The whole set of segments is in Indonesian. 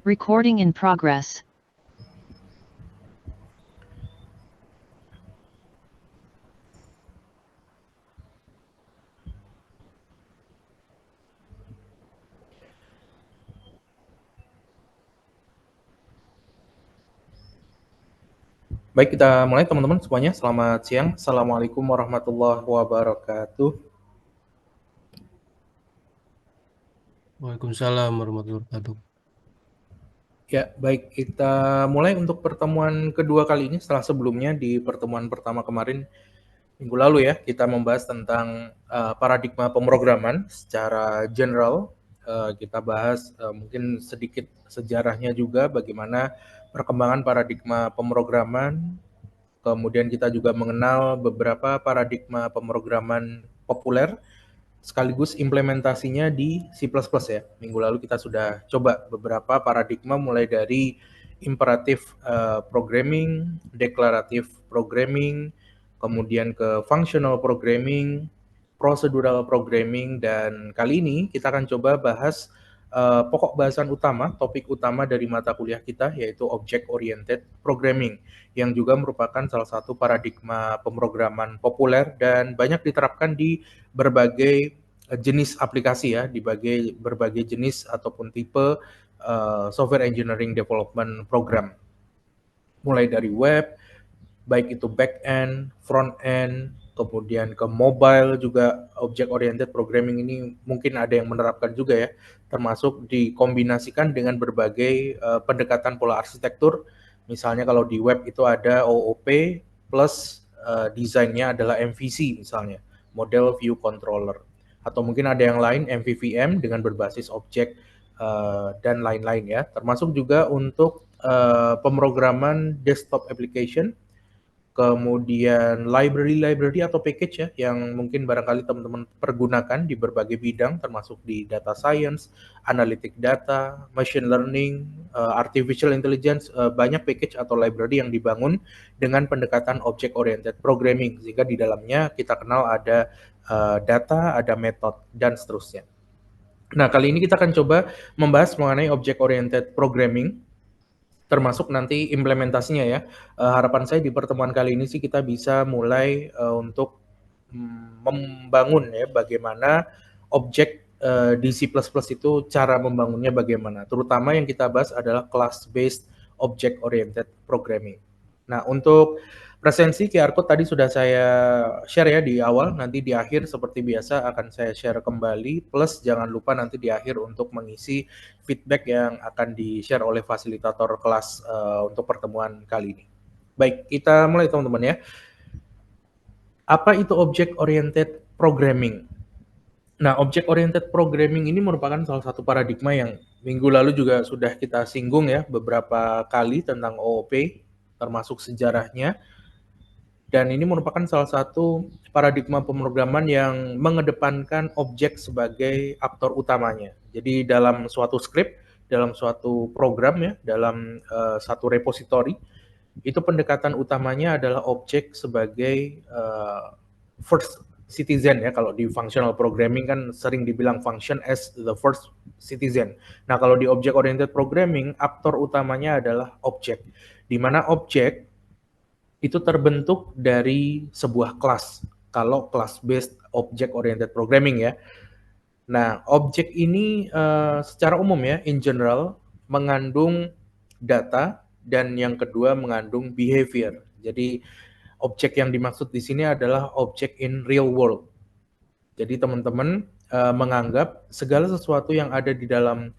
Recording in progress. Baik, kita mulai teman-teman semuanya. Selamat siang. Assalamualaikum warahmatullahi wabarakatuh. Waalaikumsalam warahmatullahi wabarakatuh. Ya, baik, kita mulai untuk pertemuan kedua kali ini setelah sebelumnya di pertemuan pertama kemarin minggu lalu ya, kita membahas tentang paradigma pemrograman secara general. Kita bahas mungkin sedikit sejarahnya juga bagaimana perkembangan paradigma pemrograman. Kemudian kita juga mengenal beberapa paradigma pemrograman populer sekaligus implementasinya di C++ ya. Minggu lalu kita sudah coba beberapa paradigma mulai dari imperatif programming, deklaratif programming, kemudian ke functional programming, procedural programming, dan kali ini kita akan coba bahas pokok bahasan utama, topik utama dari mata kuliah kita yaitu object oriented programming yang juga merupakan salah satu paradigma pemrograman populer dan banyak diterapkan di berbagai jenis aplikasi ya, di berbagai jenis ataupun tipe software engineering development program. Mulai dari web, baik itu back end, front end, kemudian ke mobile juga object oriented programming ini mungkin ada yang menerapkan juga ya, termasuk dikombinasikan dengan berbagai pendekatan pola arsitektur. Misalnya kalau di web itu ada OOP plus desainnya adalah MVC misalnya, model view controller. Atau mungkin ada yang lain MVVM dengan berbasis objek dan lain-lain ya. Termasuk juga untuk pemrograman desktop application, kemudian library atau package ya yang mungkin barangkali teman-teman pergunakan di berbagai bidang termasuk di data science, analytic data, machine learning, artificial intelligence, banyak package atau library yang dibangun dengan pendekatan object oriented programming sehingga di dalamnya kita kenal ada data, ada method dan seterusnya. Nah, kali ini kita akan coba membahas mengenai object oriented programming termasuk nanti implementasinya ya. Harapan saya di pertemuan kali ini sih kita bisa mulai untuk membangun ya bagaimana objek di C++ itu cara membangunnya bagaimana. Terutama yang kita bahas adalah class based object oriented programming. Nah, untuk presensi QR code tadi sudah saya share ya di awal, nanti di akhir seperti biasa akan saya share kembali, plus jangan lupa nanti di akhir untuk mengisi feedback yang akan di-share oleh fasilitator kelas untuk pertemuan kali ini. Baik, kita mulai teman-teman ya. Apa itu object oriented programming? Nah, object oriented programming ini merupakan salah satu paradigma yang minggu lalu juga sudah kita singgung ya beberapa kali tentang OOP, termasuk sejarahnya. Dan ini merupakan salah satu paradigma pemrograman yang mengedepankan objek sebagai aktor utamanya. Jadi dalam suatu script, dalam suatu program ya, dalam satu repository, itu pendekatan utamanya adalah objek sebagai first citizen ya. Kalau di functional programming kan sering dibilang function as the first citizen. Nah, kalau di object oriented programming, aktor utamanya adalah objek. Di mana objek itu terbentuk dari sebuah kelas. Kalau class based object oriented programming ya. Nah, objek ini secara umum ya, in general mengandung data dan yang kedua mengandung behavior. Jadi objek yang dimaksud di sini adalah objek in real world. Jadi teman-teman menganggap segala sesuatu yang ada di dalam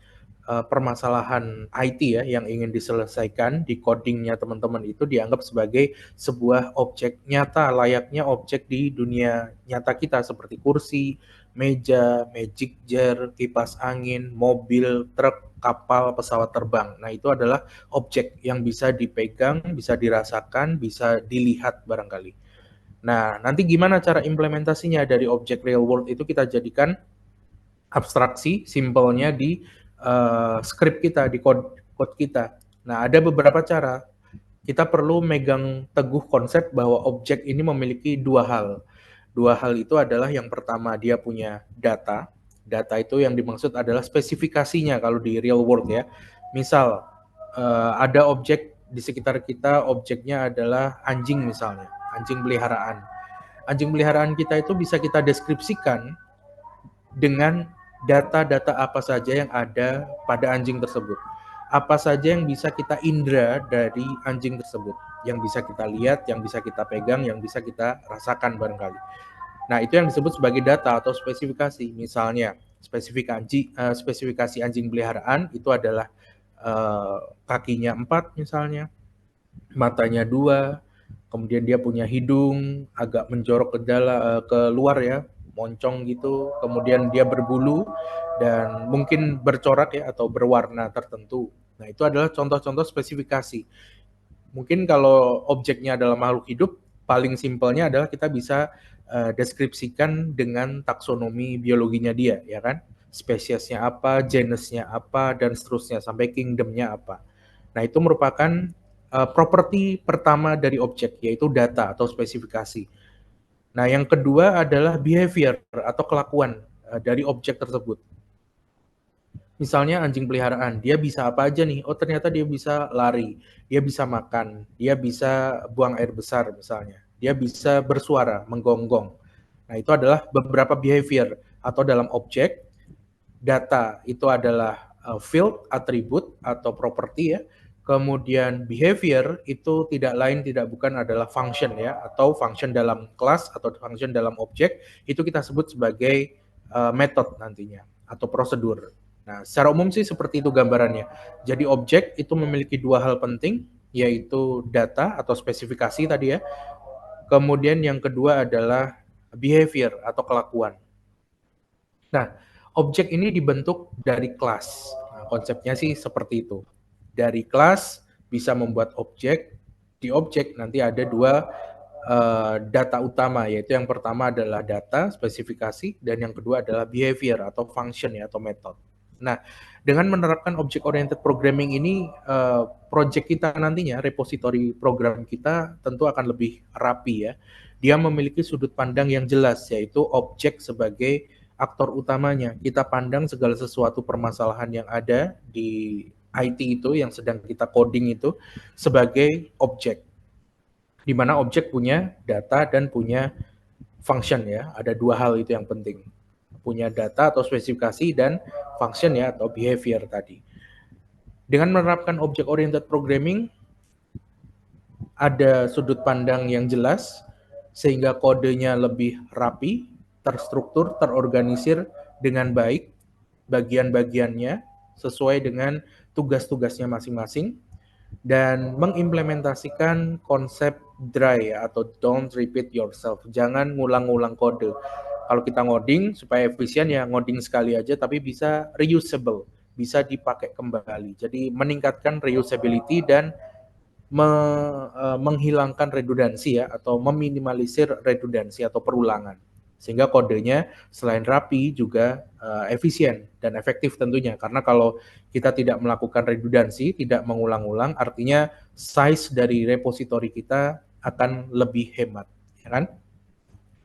permasalahan IT ya yang ingin diselesaikan di codingnya teman-teman itu dianggap sebagai sebuah objek nyata, layaknya objek di dunia nyata kita seperti kursi, meja, magic jar, kipas angin, mobil, truk, kapal, pesawat terbang. Nah, itu adalah objek yang bisa dipegang, bisa dirasakan, bisa dilihat barangkali. Nah, nanti gimana cara implementasinya dari objek real world itu kita jadikan abstraksi, simpelnya di script kita, di code kita. Nah, ada beberapa cara. Kita perlu megang teguh konsep bahwa objek ini memiliki dua hal. Dua hal itu adalah yang pertama dia punya data. Data itu yang dimaksud adalah spesifikasinya kalau di real world ya. Misal, ada objek di sekitar kita, objeknya adalah anjing misalnya, anjing peliharaan. Anjing peliharaan kita itu bisa kita deskripsikan dengan data-data apa saja yang ada pada anjing tersebut. Apa saja yang bisa kita indra dari anjing tersebut, yang bisa kita lihat, yang bisa kita pegang, yang bisa kita rasakan barangkali. Nah, itu yang disebut sebagai data atau spesifikasi. Misalnya, spesifikasi anjing peliharaan itu adalah kakinya 4 misalnya, matanya 2, kemudian dia punya hidung agak menjorok ke luar ya, moncong gitu, kemudian dia berbulu dan mungkin bercorak ya atau berwarna tertentu. Nah, itu adalah contoh-contoh spesifikasi. Mungkin kalau objeknya adalah makhluk hidup, paling simpelnya adalah kita bisa deskripsikan dengan taksonomi biologinya dia, ya kan? Spesiesnya apa, genusnya apa, dan seterusnya sampai kingdomnya apa. Nah, itu merupakan properti pertama dari objek, yaitu data atau spesifikasi. Nah, yang kedua adalah behavior atau kelakuan dari objek tersebut. Misalnya anjing peliharaan, dia bisa apa aja nih? Oh, ternyata dia bisa lari, dia bisa makan, dia bisa buang air besar misalnya. Dia bisa bersuara, menggonggong. Nah, itu adalah beberapa behavior atau dalam objek. Data itu adalah field, atribut atau properti ya. Kemudian behavior itu tidak lain tidak bukan adalah function ya, atau function dalam kelas atau function dalam objek, itu kita sebut sebagai method nantinya atau prosedur. Nah, secara umum sih seperti itu gambarannya. Jadi objek itu memiliki dua hal penting, yaitu data atau spesifikasi tadi ya. Kemudian yang kedua adalah behavior atau kelakuan. Nah, objek ini dibentuk dari kelas. Nah, konsepnya sih seperti itu. Dari kelas bisa membuat objek. Di objek nanti ada dua data utama, yaitu yang pertama adalah data, spesifikasi, dan yang kedua adalah behavior atau function ya, atau method. Nah, dengan menerapkan object oriented programming ini, project kita nantinya, repository program kita tentu akan lebih rapi ya. Dia memiliki sudut pandang yang jelas, yaitu objek sebagai aktor utamanya. Kita pandang segala sesuatu permasalahan yang ada di IT itu, yang sedang kita coding itu, sebagai objek. Di mana objek punya data dan punya function ya. Ada dua hal itu yang penting. Punya data atau spesifikasi dan function ya atau behavior tadi. Dengan menerapkan object oriented programming, ada sudut pandang yang jelas sehingga kodenya lebih rapi, terstruktur, terorganisir dengan baik, bagian-bagiannya sesuai dengan tugas-tugasnya masing-masing, dan mengimplementasikan konsep dry atau don't repeat yourself. Jangan ngulang-ngulang kode. Kalau kita ngoding supaya efisien ya ngoding sekali aja tapi bisa reusable, bisa dipakai kembali. Jadi meningkatkan reusability dan menghilangkan redundansi ya atau meminimalisir redundansi atau perulangan. Sehingga kodenya selain rapi juga efisien dan efektif tentunya. Karena kalau kita tidak melakukan redundansi, tidak mengulang-ulang, artinya size dari repositori kita akan lebih hemat, ya kan?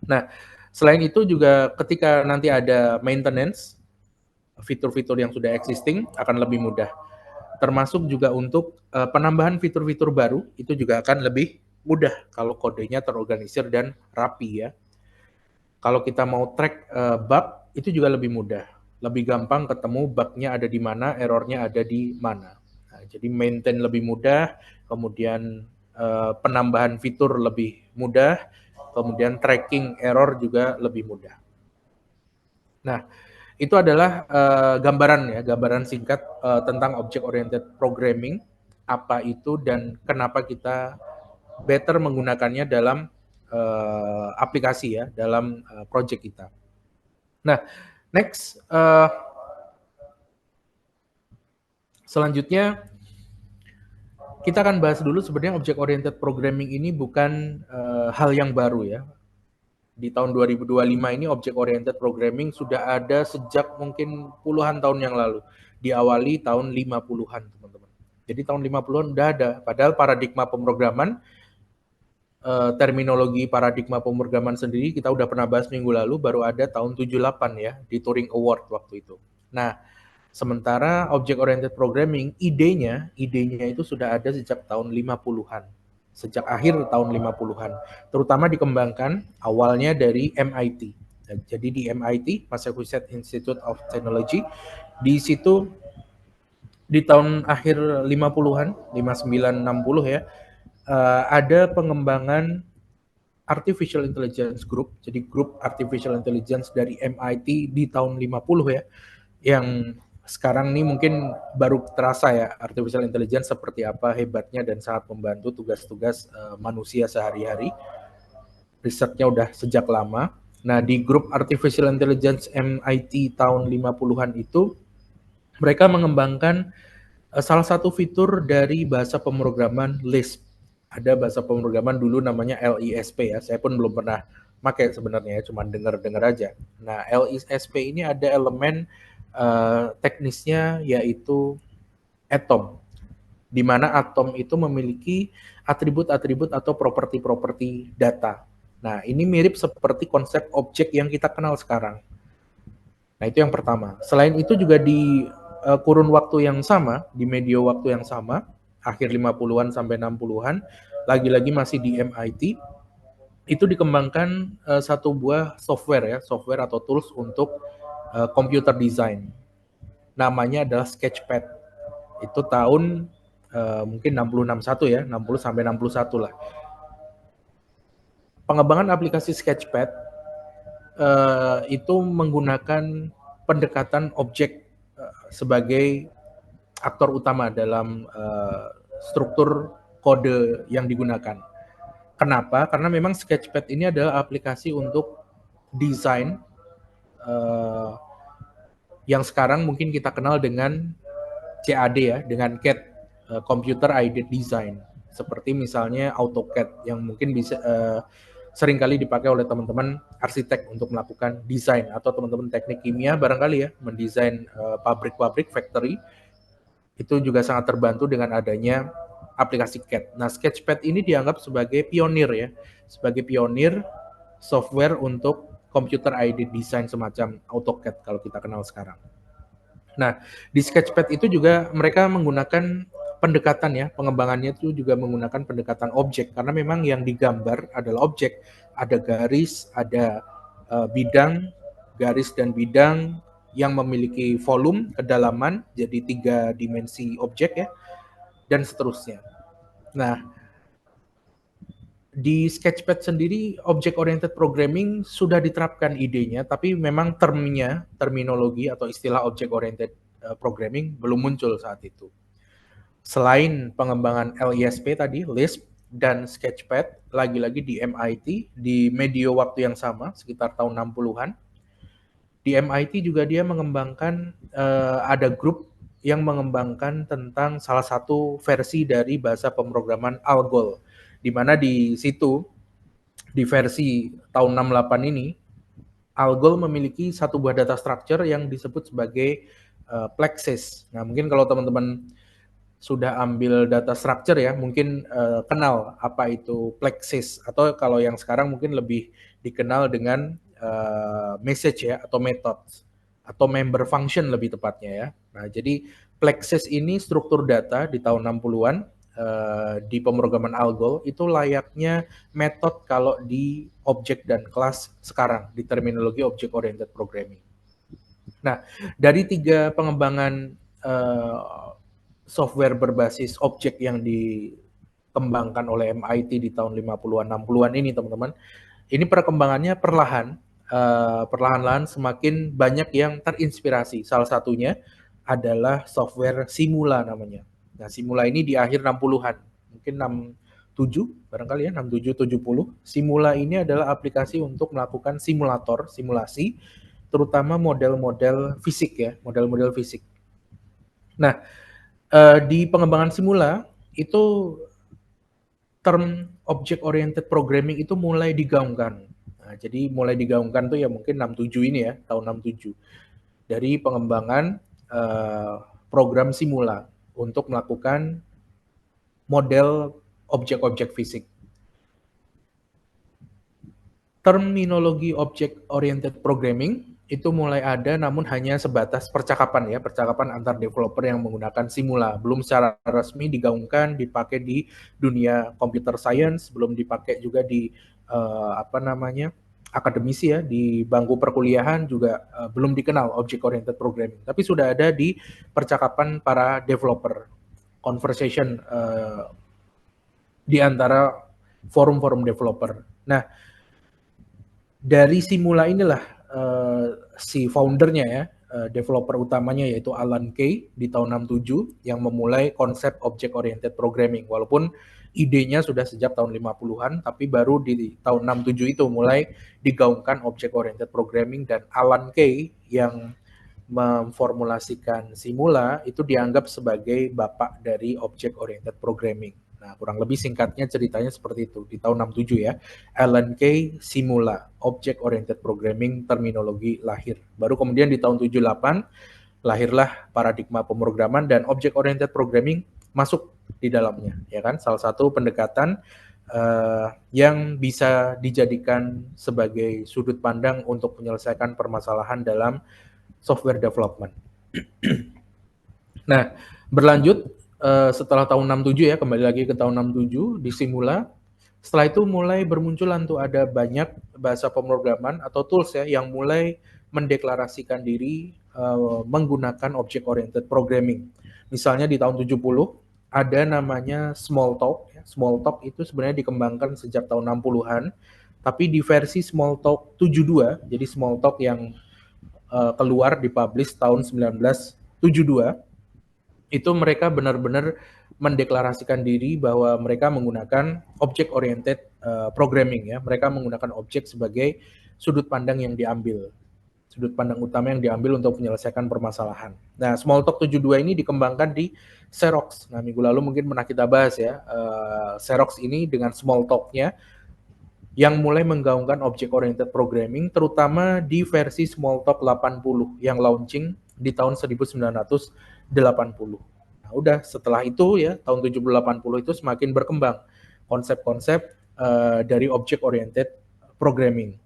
Nah, selain itu juga ketika nanti ada maintenance, fitur-fitur yang sudah existing akan lebih mudah. Termasuk juga untuk penambahan fitur-fitur baru itu juga akan lebih mudah kalau kodenya terorganisir dan rapi ya. Kalau kita mau track bug itu juga lebih mudah, lebih gampang ketemu bugnya ada di mana, errornya ada di mana. Nah, jadi maintain lebih mudah, kemudian penambahan fitur lebih mudah, kemudian tracking error juga lebih mudah. Nah, itu adalah gambaran ya, gambaran singkat tentang object oriented programming, apa itu dan kenapa kita better menggunakannya dalam aplikasi ya, dalam project kita. Nah, next selanjutnya kita akan bahas dulu sebenarnya object oriented programming ini bukan hal yang baru ya. Di tahun 2025 ini object oriented programming sudah ada sejak mungkin puluhan tahun yang lalu. Diawali tahun 50-an, teman-teman. Jadi tahun 50-an udah ada. Padahal paradigma pemrograman, terminologi paradigma pemrograman sendiri kita udah pernah bahas minggu lalu, baru ada tahun 78 ya, di Turing Award waktu itu. Nah, Sementara object oriented programming idenya itu sudah ada sejak tahun 50-an. Sejak akhir tahun 50-an, terutama dikembangkan awalnya dari MIT. Jadi di MIT, Massachusetts Institute of Technology, di situ di tahun akhir 50-an, 59 60 ya, ada pengembangan Artificial Intelligence Group. Jadi grup Artificial Intelligence dari MIT di tahun 50 ya, yang sekarang ini mungkin baru terasa ya artificial intelligence seperti apa hebatnya dan sangat membantu tugas-tugas manusia sehari-hari. Risetnya udah sejak lama. Nah, di grup artificial intelligence MIT tahun 50-an itu mereka mengembangkan salah satu fitur dari bahasa pemrograman Lisp. Ada bahasa pemrograman dulu namanya LISP ya. Saya pun belum pernah pakai sebenarnya, cuma dengar-dengar aja. Nah, LISP ini ada elemen teknisnya yaitu atom, di mana atom itu memiliki atribut-atribut atau properti-properti data. Nah, ini mirip seperti konsep objek yang kita kenal sekarang. Nah, itu yang pertama. Selain itu juga di kurun waktu yang sama, di medio waktu yang sama, akhir 50-an sampai 60-an, lagi-lagi masih di MIT, itu dikembangkan satu buah software ya, software atau tools untuk computer design. Namanya adalah Sketchpad. Itu tahun mungkin 60-61 ya, 60 sampai 61 lah. Pengembangan aplikasi Sketchpad itu menggunakan pendekatan objek sebagai aktor utama dalam struktur kode yang digunakan. Kenapa? Karena memang Sketchpad ini adalah aplikasi untuk desain yang sekarang mungkin kita kenal dengan CAD ya, dengan CAD, Computer Aided Design. Seperti misalnya AutoCAD yang mungkin bisa seringkali dipakai oleh teman-teman arsitek untuk melakukan desain, atau teman-teman teknik kimia barangkali ya, mendesain pabrik-pabrik, factory. Itu juga sangat terbantu dengan adanya aplikasi CAD. Nah, Sketchpad ini dianggap sebagai pionir ya, sebagai pionir software untuk computer aided design semacam AutoCAD kalau kita kenal sekarang. Nah, di Sketchpad itu juga mereka menggunakan pendekatan ya, pengembangannya itu juga menggunakan pendekatan objek, karena memang yang digambar adalah objek. Ada garis, ada bidang, garis dan bidang yang memiliki volume, kedalaman, jadi 3 dimensi objek ya, dan seterusnya. Nah, di Sketchpad sendiri object oriented programming sudah diterapkan idenya, tapi memang terminologi atau istilah object oriented programming belum muncul saat itu. Selain pengembangan LISP tadi, Lisp dan Sketchpad, lagi-lagi di MIT di medio waktu yang sama, sekitar tahun 60-an. Di MIT juga dia mengembangkan ada grup yang mengembangkan tentang salah satu versi dari bahasa pemrograman ALGOL, di mana di situ di versi tahun 68 ini ALGOL memiliki satu buah data structure yang disebut sebagai plexes. Nah, mungkin kalau teman-teman sudah ambil data structure ya, mungkin kenal apa itu plexes, atau kalau yang sekarang mungkin lebih dikenal dengan message ya, atau methods, atau member function lebih tepatnya ya. Nah, jadi plexes ini struktur data di tahun 60-an di pemrograman ALGOL itu layaknya metode kalau di objek dan kelas sekarang di terminologi object oriented programming. Nah, dari 3 pengembangan software berbasis objek yang dikembangkan oleh MIT di tahun 50-an 60-an ini teman-teman, ini perkembangannya perlahan-lahan semakin banyak yang terinspirasi. Salah satunya adalah software Simula namanya. Nah, Simula ini di akhir 60-an, mungkin 67 barangkali ya, 67 70. Simula ini adalah aplikasi untuk melakukan simulasi, terutama model-model fisik ya, model-model fisik. Nah, di pengembangan Simula itu term object oriented programming itu mulai digaungkan. Nah, jadi mulai digaungkan tuh ya mungkin 67 ini ya, tahun 67. Dari pengembangan program Simula untuk melakukan model objek-objek fisik. Terminologi object oriented programming itu mulai ada namun hanya sebatas percakapan ya, percakapan antar developer yang menggunakan Simula. Belum secara resmi digaungkan, dipakai di dunia computer science, belum dipakai juga di apa namanya akademisi ya, di bangku perkuliahan juga belum dikenal object oriented programming. Tapi sudah ada di percakapan para developer, conversation di antara forum-forum developer. Nah, dari Simula inilah si foundernya ya, developer utamanya yaitu Alan Kay di tahun 67 yang memulai konsep object oriented programming. Walaupun idenya sudah sejak tahun 50-an, tapi baru di tahun 67 itu mulai digaungkan object oriented programming, dan Alan Kay yang memformulasikan Simula itu dianggap sebagai bapak dari object oriented programming. Nah, kurang lebih singkatnya ceritanya seperti itu. Di tahun 67 ya, Alan Kay, Simula, Object Oriented Programming, terminologi lahir. Baru kemudian di tahun 78, lahirlah paradigma pemrograman dan Object Oriented Programming masuk di dalamnya. Ya kan, salah satu pendekatan yang bisa dijadikan sebagai sudut pandang untuk menyelesaikan permasalahan dalam software development. Nah, berlanjut setelah tahun 67 ya, kembali lagi ke tahun 67 di Simula. Setelah itu mulai bermunculan tuh ada banyak bahasa pemrograman atau tools ya yang mulai mendeklarasikan diri menggunakan object oriented programming. Misalnya di tahun 70 ada namanya Smalltalk. Smalltalk itu sebenarnya dikembangkan sejak tahun 60-an, tapi di versi Smalltalk 72, jadi Smalltalk yang keluar dipublish tahun 1972, itu mereka benar-benar mendeklarasikan diri bahwa mereka menggunakan object oriented programming ya. Mereka menggunakan objek sebagai sudut pandang yang diambil, sudut pandang utama yang diambil untuk menyelesaikan permasalahan. Nah, Smalltalk 72 ini dikembangkan di Xerox. Nah, minggu lalu mungkin pernah kita bahas ya, Xerox ini dengan Smalltalk-nya yang mulai menggaungkan object oriented programming, terutama di versi Smalltalk 80 yang launching di tahun 1980. Nah, udah setelah itu ya, tahun 70-80 itu semakin berkembang konsep-konsep dari object oriented programming.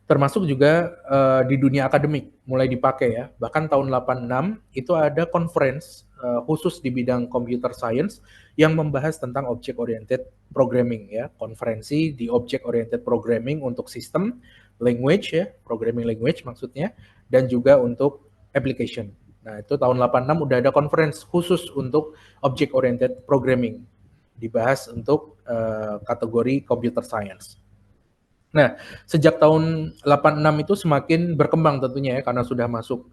Termasuk juga di dunia akademik mulai dipakai ya. Bahkan tahun 86 itu ada conference khusus di bidang computer science yang membahas tentang object oriented programming ya. Konferensi di object oriented programming untuk sistem, language ya, programming language maksudnya, dan juga untuk application. Nah, itu tahun 86 udah ada conference khusus untuk object oriented programming, dibahas untuk kategori computer science. Nah, sejak tahun 86 itu semakin berkembang tentunya ya, karena sudah masuk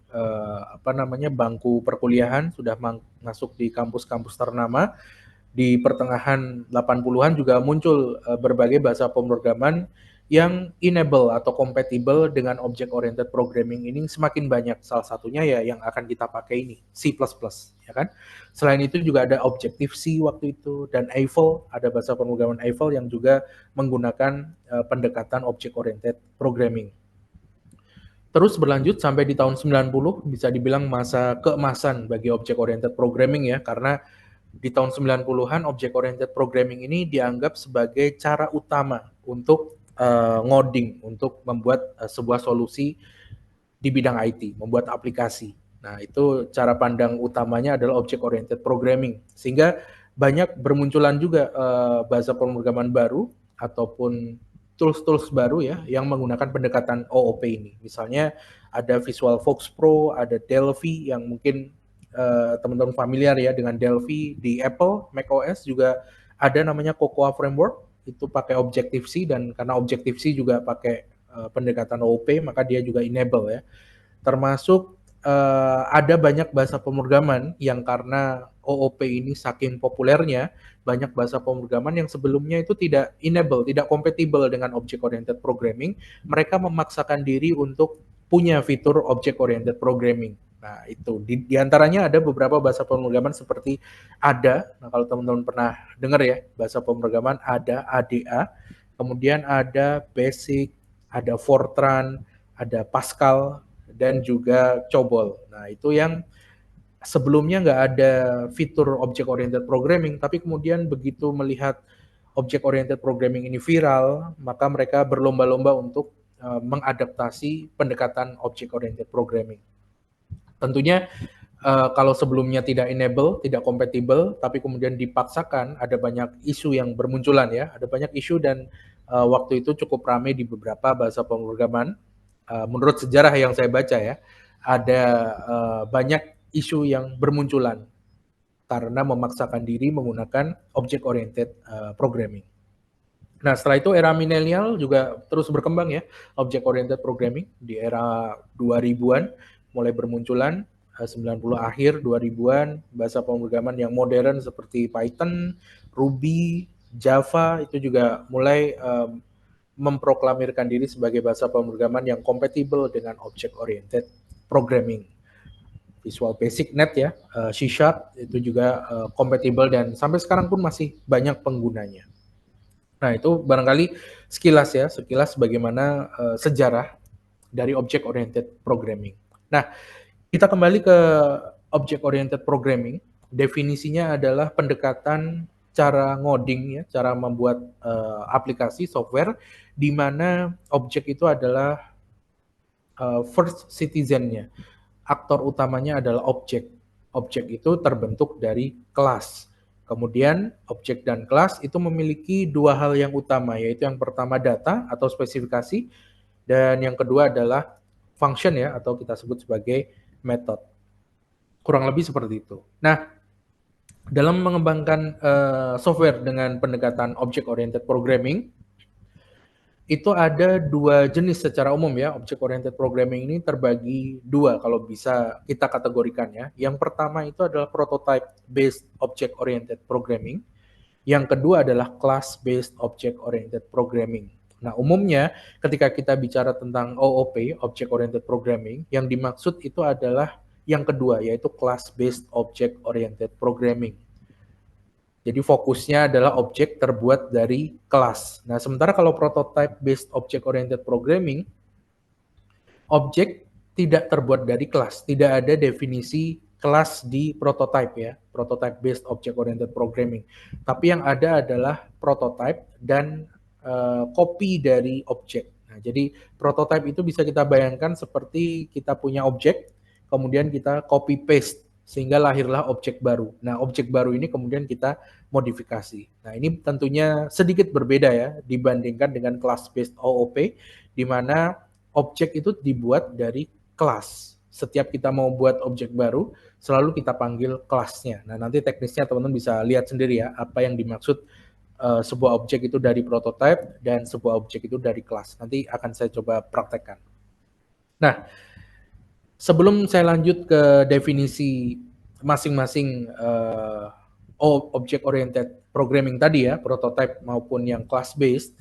bangku perkuliahan, sudah masuk di kampus-kampus ternama. Di pertengahan 80-an juga muncul berbagai bahasa pemrograman yang enable atau compatible dengan object oriented programming ini semakin banyak. Salah satunya ya yang akan kita pakai ini, C++, ya kan? Selain itu juga ada Objective-C waktu itu, dan Eiffel, ada bahasa pemrograman Eiffel yang juga menggunakan pendekatan object oriented programming. Terus berlanjut sampai di tahun 90, bisa dibilang masa keemasan bagi object oriented programming ya, karena di tahun 90-an object oriented programming ini dianggap sebagai cara utama untuk ngoding, untuk membuat sebuah solusi di bidang IT, membuat aplikasi. Nah, itu cara pandang utamanya adalah object oriented programming. Sehingga banyak bermunculan juga bahasa pemrograman baru ataupun tools-tools baru ya yang menggunakan pendekatan OOP ini. Misalnya ada VisualFox Pro, ada Delphi yang mungkin teman-teman familiar ya dengan Delphi. Di Apple macOS juga ada namanya Cocoa Framework, itu pakai Objective-C, dan karena Objective-C juga pakai pendekatan OOP, maka dia juga enable ya. Termasuk ada banyak bahasa pemrograman yang karena OOP ini saking populernya, banyak bahasa pemrograman yang sebelumnya itu tidak enable, tidak compatible dengan object oriented programming, mereka memaksakan diri untuk punya fitur object oriented programming. Nah, itu di antaranya ada beberapa bahasa pemrograman seperti ADA. Nah, kalau teman-teman pernah dengar ya, bahasa pemrograman ADA, kemudian ada Basic, ada Fortran, ada Pascal, dan juga COBOL. Nah, itu yang sebelumnya nggak ada fitur object oriented programming, tapi kemudian begitu melihat object oriented programming ini viral, maka mereka berlomba-lomba untuk mengadaptasi pendekatan object oriented programming. Tentunya kalau sebelumnya tidak enable, tidak kompatibel, tapi kemudian dipaksakan, ada banyak isu yang bermunculan ya, ada banyak isu dan waktu itu cukup ramai di beberapa bahasa pemrograman. Menurut sejarah yang saya baca ya, ada banyak isu yang bermunculan karena memaksakan diri menggunakan object oriented programming. Nah, setelah itu era milenial juga terus berkembang ya, object oriented programming di era 2000-an mulai bermunculan, 90 akhir 2000-an, bahasa pemrograman yang modern seperti Python, Ruby, Java itu juga mulai memproklamirkan diri sebagai bahasa pemrograman yang kompatibel dengan object oriented programming. Visual Basic Net ya, C# itu juga kompatibel dan sampai sekarang pun masih banyak penggunanya. Nah, itu barangkali sekilas bagaimana sejarah dari object oriented programming. Nah, kita kembali ke object oriented programming. Definisinya adalah pendekatan cara ngoding ya, cara membuat aplikasi software di mana objek itu adalah first citizen-nya. Aktor utamanya adalah objek. Objek itu terbentuk dari kelas. Kemudian objek dan kelas itu memiliki dua hal yang utama, yaitu yang pertama data atau spesifikasi, dan yang kedua adalah function ya, atau kita sebut sebagai method. Kurang lebih seperti itu. Nah, dalam mengembangkan software dengan pendekatan object oriented programming, itu ada dua jenis secara umum ya. Object oriented programming ini terbagi dua kalau bisa kita kategorikan ya. Yang pertama itu adalah prototype based object oriented programming. Yang kedua adalah class based object oriented programming. Nah, umumnya ketika kita bicara tentang OOP, object oriented programming, yang dimaksud itu adalah yang kedua, yaitu class based object oriented programming. Jadi fokusnya adalah objek terbuat dari kelas. Nah, sementara kalau prototype based object oriented programming, objek tidak terbuat dari kelas, tidak ada definisi kelas di prototype ya, prototype based object oriented programming. Tapi yang ada adalah prototype dan copy dari objek. Nah, jadi prototype itu bisa kita bayangkan seperti kita punya objek, kemudian kita copy paste sehingga lahirlah objek baru. Nah, objek baru ini kemudian kita modifikasi. Nah, ini tentunya sedikit berbeda ya dibandingkan dengan class based OOP, di mana objek itu dibuat dari kelas. Setiap kita mau buat objek baru, selalu kita panggil kelasnya. Nah, nanti teknisnya teman-teman bisa lihat sendiri ya, apa yang dimaksud sebuah objek itu dari prototype dan sebuah objek itu dari kelas. Nanti akan saya coba praktekkan. Nah, sebelum saya lanjut ke definisi masing-masing object oriented programming tadi ya, prototype maupun yang class based,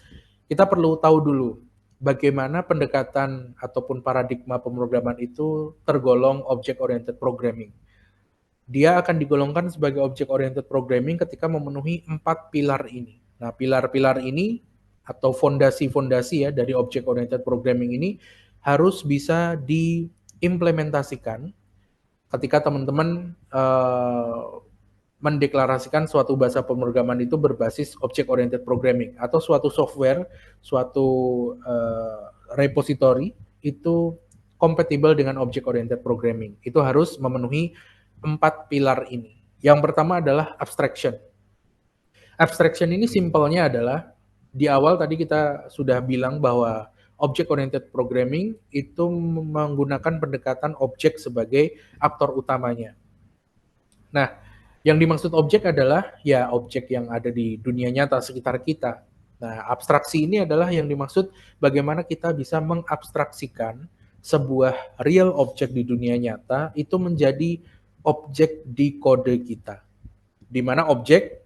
kita perlu tahu dulu bagaimana pendekatan ataupun paradigma pemrograman itu tergolong object oriented programming. Dia akan digolongkan sebagai object oriented programming ketika memenuhi 4 pilar ini. Nah, pilar-pilar ini atau fondasi-fondasi ya dari object oriented programming ini harus bisa diimplementasikan ketika teman-teman mendeklarasikan suatu bahasa pemrograman itu berbasis object oriented programming atau suatu software, suatu repository itu kompatibel dengan object oriented programming. Itu harus memenuhi 4 pilar ini. Yang pertama adalah abstraction. Abstraction ini simpelnya adalah di awal tadi kita sudah bilang bahwa object oriented programming itu menggunakan pendekatan objek sebagai aktor utamanya. Nah, yang dimaksud objek adalah ya objek yang ada di dunia nyata sekitar kita. Nah, abstraksi ini adalah yang dimaksud bagaimana kita bisa mengabstraksikan sebuah real objek di dunia nyata itu menjadi objek di kode kita. Di mana objek,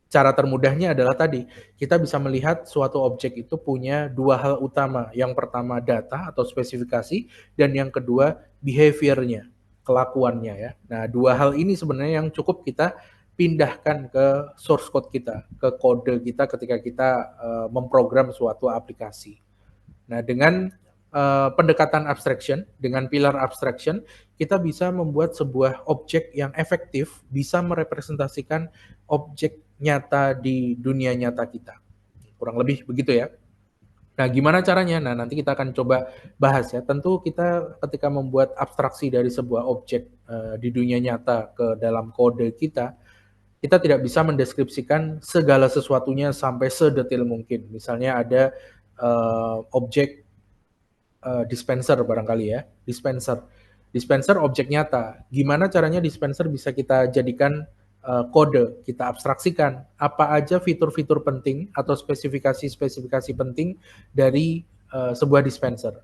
cara termudahnya adalah tadi, kita bisa melihat suatu objek itu punya dua hal utama. Yang pertama data atau spesifikasi, dan yang kedua behavior-nya, kelakuannya ya. Nah, dua hal ini sebenarnya yang cukup kita pindahkan ke source code kita, ke kode kita ketika kita memprogram suatu aplikasi. Nah, dengan pendekatan abstraction, dengan pilar abstraction, kita bisa membuat sebuah objek yang efektif, bisa merepresentasikan objek nyata di dunia nyata kita. Kurang lebih begitu ya. Nah, gimana caranya? Nah, nanti kita akan coba bahas ya. Tentu kita ketika membuat abstraksi dari sebuah objek di dunia nyata ke dalam kode kita tidak bisa mendeskripsikan segala sesuatunya sampai sedetail mungkin. Misalnya ada objek dispenser barangkali ya, dispenser. Dispenser objek nyata. Gimana caranya dispenser bisa kita jadikan kode, kita abstraksikan apa aja fitur-fitur penting atau spesifikasi-spesifikasi penting dari sebuah dispenser.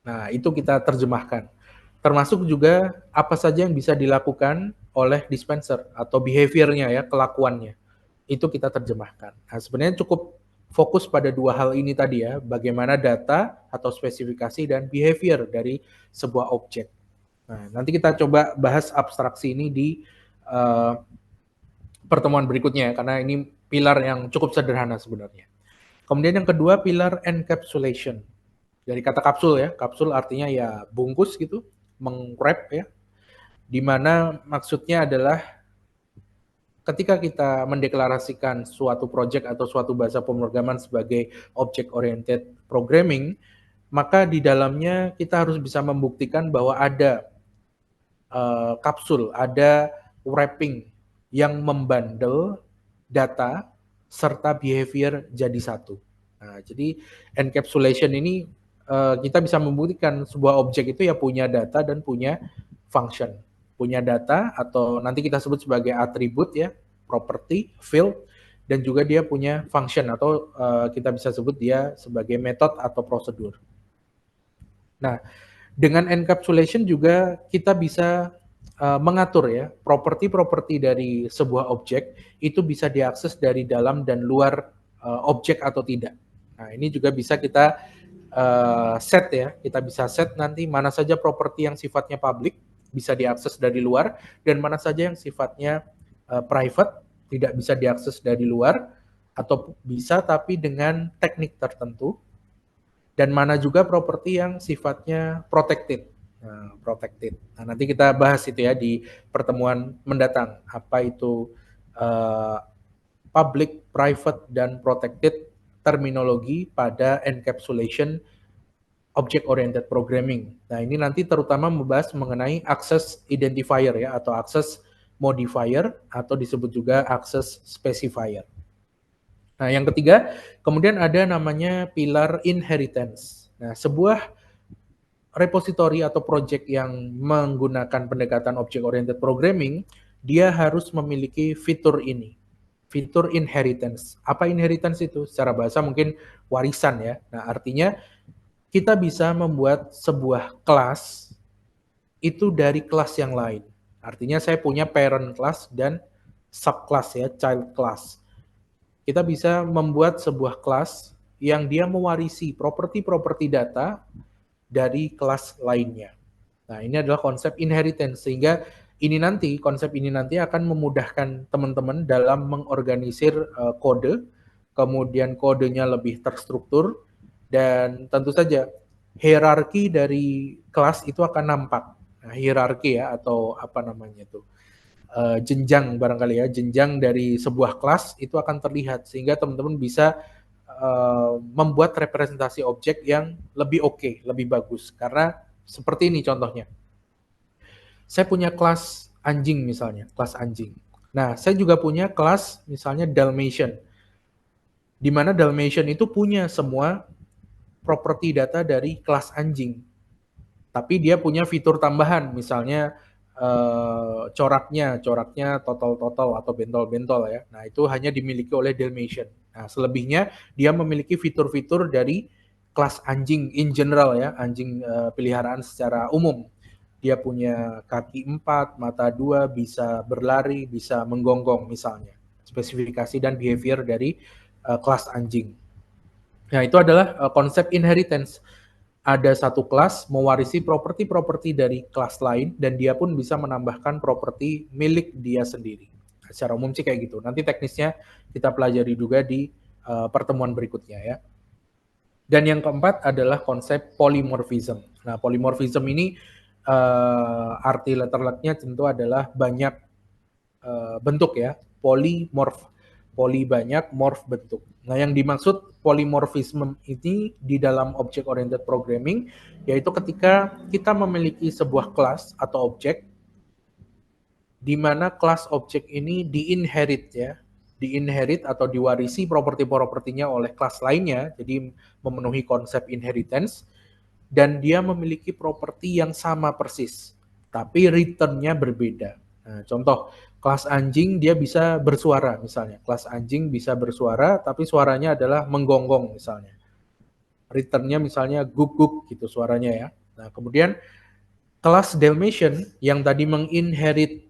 Nah, itu kita terjemahkan. Termasuk juga apa saja yang bisa dilakukan oleh dispenser atau behavior-nya ya, kelakuannya. Itu kita terjemahkan. Nah, sebenarnya cukup fokus pada dua hal ini tadi ya, bagaimana data atau spesifikasi dan behavior dari sebuah objek. Nah, nanti kita coba bahas abstraksi ini di uh, pertemuan berikutnya ya, karena ini pilar yang cukup sederhana sebenarnya. Kemudian yang kedua, pilar encapsulation. Dari kata kapsul ya, kapsul artinya ya bungkus gitu, mengwrap ya, di mana maksudnya adalah ketika kita mendeklarasikan suatu project atau suatu bahasa pemrograman sebagai object oriented programming, maka di dalamnya kita harus bisa membuktikan bahwa ada kapsul, ada wrapping yang membundle data serta behavior jadi satu. Nah, jadi encapsulation ini kita bisa membuktikan sebuah objek itu ya punya data dan punya function. Punya data atau nanti kita sebut sebagai atribut ya, property, field, dan juga dia punya function atau kita bisa sebut dia sebagai method atau prosedur. Nah, dengan encapsulation juga kita bisa mengatur ya properti-properti dari sebuah objek itu bisa diakses dari dalam dan luar objek atau tidak. Nah, ini juga bisa kita set ya, kita bisa set nanti mana saja properti yang sifatnya public bisa diakses dari luar dan mana saja yang sifatnya private tidak bisa diakses dari luar atau bisa tapi dengan teknik tertentu dan mana juga properti yang sifatnya protected. Nah, protected. Nah, nanti kita bahas itu ya di pertemuan mendatang. Apa itu public, private, dan protected terminologi pada encapsulation object oriented programming. Nah, ini nanti terutama membahas mengenai access identifier ya atau access modifier atau disebut juga access specifier. Nah, yang ketiga, kemudian ada namanya pilar inheritance. Nah, sebuah repository atau project yang menggunakan pendekatan object oriented programming, dia harus memiliki fitur ini. Fitur inheritance. Apa inheritance itu? Secara bahasa mungkin warisan ya. Nah, artinya kita bisa membuat sebuah kelas itu dari kelas yang lain. Artinya saya punya parent class dan subclass ya, child class. Kita bisa membuat sebuah kelas yang dia mewarisi properti-properti data dari kelas lainnya. Nah, ini adalah konsep inheritance sehingga konsep ini nanti akan memudahkan teman-teman dalam mengorganisir kode, kemudian kodenya lebih terstruktur dan tentu saja hierarki dari kelas itu akan nampak. Nah, hierarki ya atau apa namanya itu jenjang barangkali ya, jenjang dari sebuah kelas itu akan terlihat sehingga teman-teman bisa membuat representasi objek yang lebih oke, lebih bagus. Karena seperti ini contohnya. Saya punya kelas anjing misalnya, kelas anjing. Nah, saya juga punya kelas misalnya Dalmatian. Di mana Dalmatian itu punya semua properti data dari kelas anjing. Tapi dia punya fitur tambahan, misalnya coraknya total atau bentol-bentol ya. Nah, itu hanya dimiliki oleh Dalmatian. Nah, selebihnya dia memiliki fitur-fitur dari kelas anjing in general ya, anjing peliharaan secara umum. Dia punya kaki 4, mata 2, bisa berlari, bisa menggonggong misalnya. Spesifikasi dan behavior dari kelas anjing. Nah, itu adalah konsep inheritance. Ada satu kelas mewarisi properti-properti dari kelas lain dan dia pun bisa menambahkan properti milik dia sendiri. Nah, secara umum sih kayak gitu. Nanti teknisnya kita pelajari juga di pertemuan berikutnya ya. Dan yang keempat adalah konsep polymorphism. Nah, polymorphism ini arti letter lucknya tentu adalah banyak bentuk ya. Polymorph. Poly banyak, morph bentuk. Nah, yang dimaksud polymorphism ini di dalam object oriented programming yaitu ketika kita memiliki sebuah kelas atau objek di mana kelas objek ini diinherit ya, diinherit atau diwarisi properti-propertinya oleh kelas lainnya, jadi memenuhi konsep inheritance, dan dia memiliki properti yang sama persis, tapi return-nya berbeda. Nah, contoh, kelas anjing dia bisa bersuara misalnya, kelas anjing bisa bersuara, tapi suaranya adalah menggonggong misalnya. Return-nya misalnya guk-guk gitu suaranya ya. Nah, kemudian kelas Dalmatian yang tadi menginherit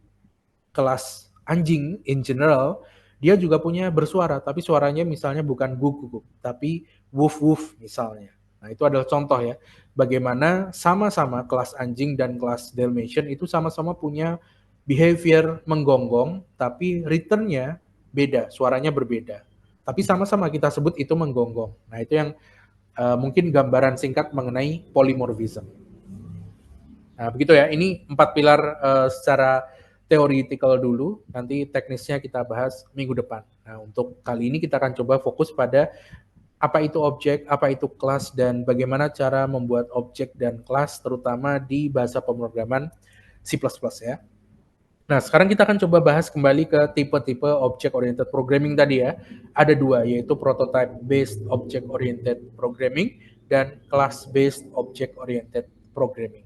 kelas anjing in general, dia juga punya bersuara, tapi suaranya misalnya bukan guguk, tapi woof-woof misalnya. Nah, itu adalah contoh ya, bagaimana sama-sama kelas anjing dan kelas Dalmatian itu sama-sama punya behavior menggonggong, tapi return-nya beda, suaranya berbeda. Tapi sama-sama kita sebut itu menggonggong. Nah, itu yang mungkin gambaran singkat mengenai polymorphism. Nah, begitu ya. Ini 4 pilar secara theoretical dulu, nanti teknisnya kita bahas minggu depan. Nah, untuk kali ini kita akan coba fokus pada apa itu objek, apa itu kelas, dan bagaimana cara membuat objek dan kelas, terutama di bahasa pemrograman C++ ya. Nah, sekarang kita akan coba bahas kembali ke tipe-tipe object oriented programming tadi ya. Ada dua, yaitu prototype based object oriented programming dan class based object oriented programming.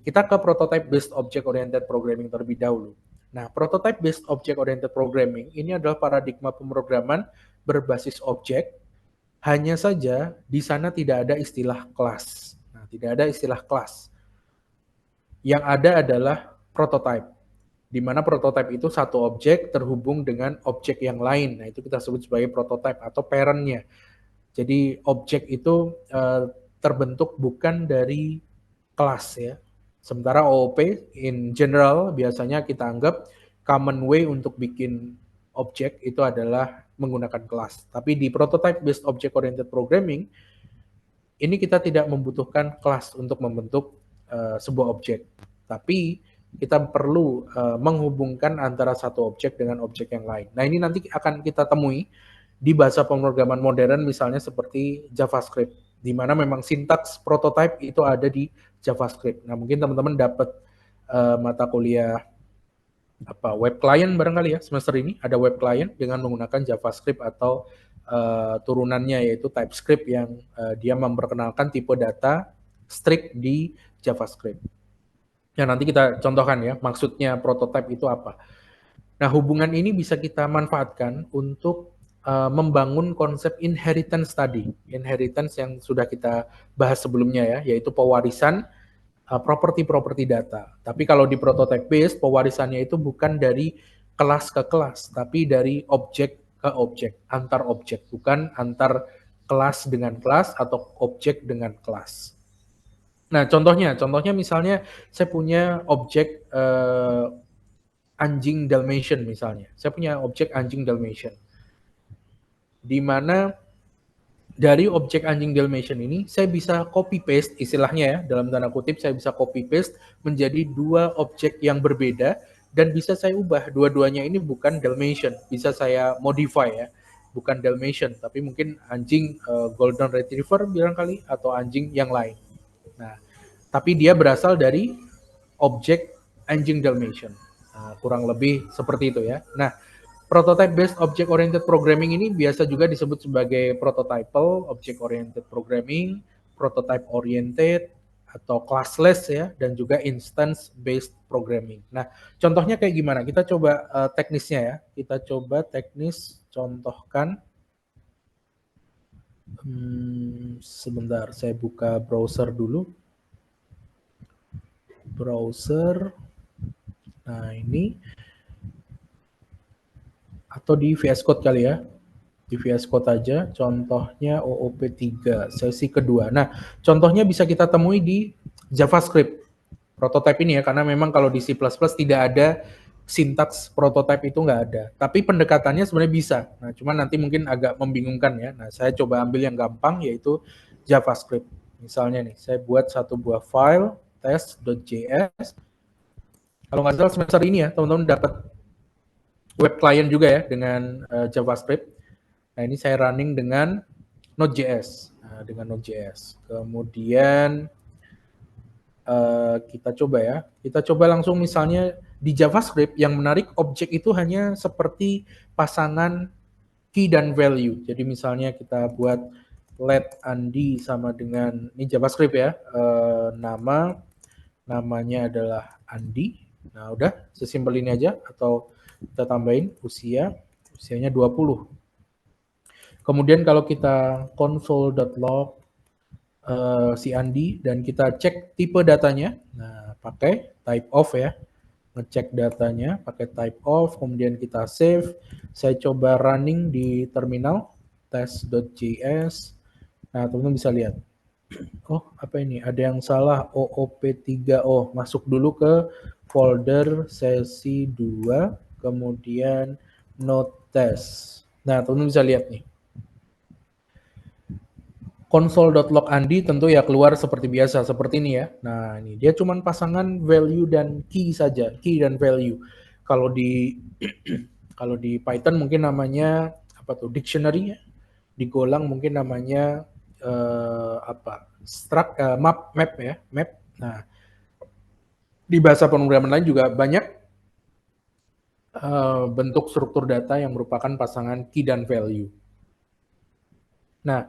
Kita ke prototype based object oriented programming terlebih dahulu. Nah, prototype based object oriented programming ini adalah paradigma pemrograman berbasis objek, hanya saja di sana tidak ada istilah kelas. Nah, tidak ada istilah kelas. Yang ada adalah prototype, di mana prototype itu satu objek terhubung dengan objek yang lain. Nah, itu kita sebut sebagai prototype atau parent-nya. Jadi objek itu terbentuk bukan dari kelas ya. Sementara OOP in general biasanya kita anggap common way untuk bikin objek itu adalah menggunakan kelas. Tapi di prototype based object oriented programming ini kita tidak membutuhkan kelas untuk membentuk sebuah objek. Tapi kita perlu menghubungkan antara satu objek dengan objek yang lain. Nah, ini nanti akan kita temui di bahasa pemrograman modern misalnya seperti JavaScript, di mana memang sintaks prototype itu ada di JavaScript. Nah, mungkin teman-teman dapat mata kuliah web client barangkali ya semester ini ada web client dengan menggunakan JavaScript atau turunannya yaitu TypeScript yang dia memperkenalkan tipe data strict di JavaScript. Ya, nanti kita contohkan ya maksudnya prototype itu apa. Nah, hubungan ini bisa kita manfaatkan untuk membangun konsep inheritance tadi. Inheritance yang sudah kita bahas sebelumnya ya, yaitu pewarisan properti-properti data. Tapi kalau di prototype based, pewarisannya itu bukan dari kelas ke kelas, tapi dari objek ke objek, antar objek, bukan antar kelas dengan kelas atau objek dengan kelas. Nah, contohnya misalnya saya punya objek anjing Dalmatian misalnya. Saya punya objek anjing Dalmatian. Di mana dari objek anjing Dalmatian ini saya bisa copy paste istilahnya ya, dalam tanda kutip saya bisa copy paste menjadi dua objek yang berbeda dan bisa saya ubah dua-duanya ini bukan Dalmatian, bisa saya modify ya. Bukan Dalmatian, tapi mungkin anjing Golden Retriever barangkali atau anjing yang lain. Nah, tapi dia berasal dari objek anjing Dalmatian. Nah, kurang lebih seperti itu ya. Nah, prototype based object oriented programming ini biasa juga disebut sebagai prototypal object oriented programming, prototype oriented atau classless ya, dan juga instance based programming. Nah, contohnya kayak gimana? Kita coba teknisnya ya. Kita coba teknis contohkan. Sebentar, saya buka browser dulu. Browser. Nah, ini atau di VS Code kali ya. Di VS Code aja, contohnya OOP3, sesi kedua. Nah, contohnya bisa kita temui di JavaScript. Prototype ini ya, karena memang kalau di C++ tidak ada sintaks prototype itu nggak ada. Tapi pendekatannya sebenarnya bisa. Nah, cuman nanti mungkin agak membingungkan ya. Nah, saya coba ambil yang gampang, yaitu JavaScript. Misalnya nih, saya buat satu buah file, test.js. Kalau nggak salah semester ini ya, teman-teman dapat web client juga ya dengan JavaScript. Nah, ini saya running dengan Node.js. Nah, dengan Node.js. Kemudian kita coba ya. Kita coba langsung misalnya di JavaScript yang menarik objek itu hanya seperti pasangan key dan value. Jadi misalnya kita buat let Andi sama dengan ini JavaScript ya. Namanya adalah Andi. Nah, udah sesimpel ini aja atau kita tambahin usianya 20. Kemudian kalau kita console.log si Andi dan kita cek tipe datanya, nah pakai type of ya, ngecek datanya pakai type of, kemudian kita save. Saya coba running di terminal test.js. Nah, teman-teman bisa lihat. Oh, apa ini? Ada yang salah. OOP3. Oh, masuk dulu ke folder sesi 2, kemudian node test. Nah, teman-teman bisa lihat nih. Console.log Andi tentu ya keluar seperti biasa, seperti ini ya. Nah, ini dia cuman pasangan value dan key saja, key dan value. Kalau di kalau di Python mungkin namanya apa tuh? Dictionary ya. Di Golang mungkin namanya map ya, map. Nah, di bahasa pemrograman lain juga banyak bentuk struktur data yang merupakan pasangan key dan value. Nah,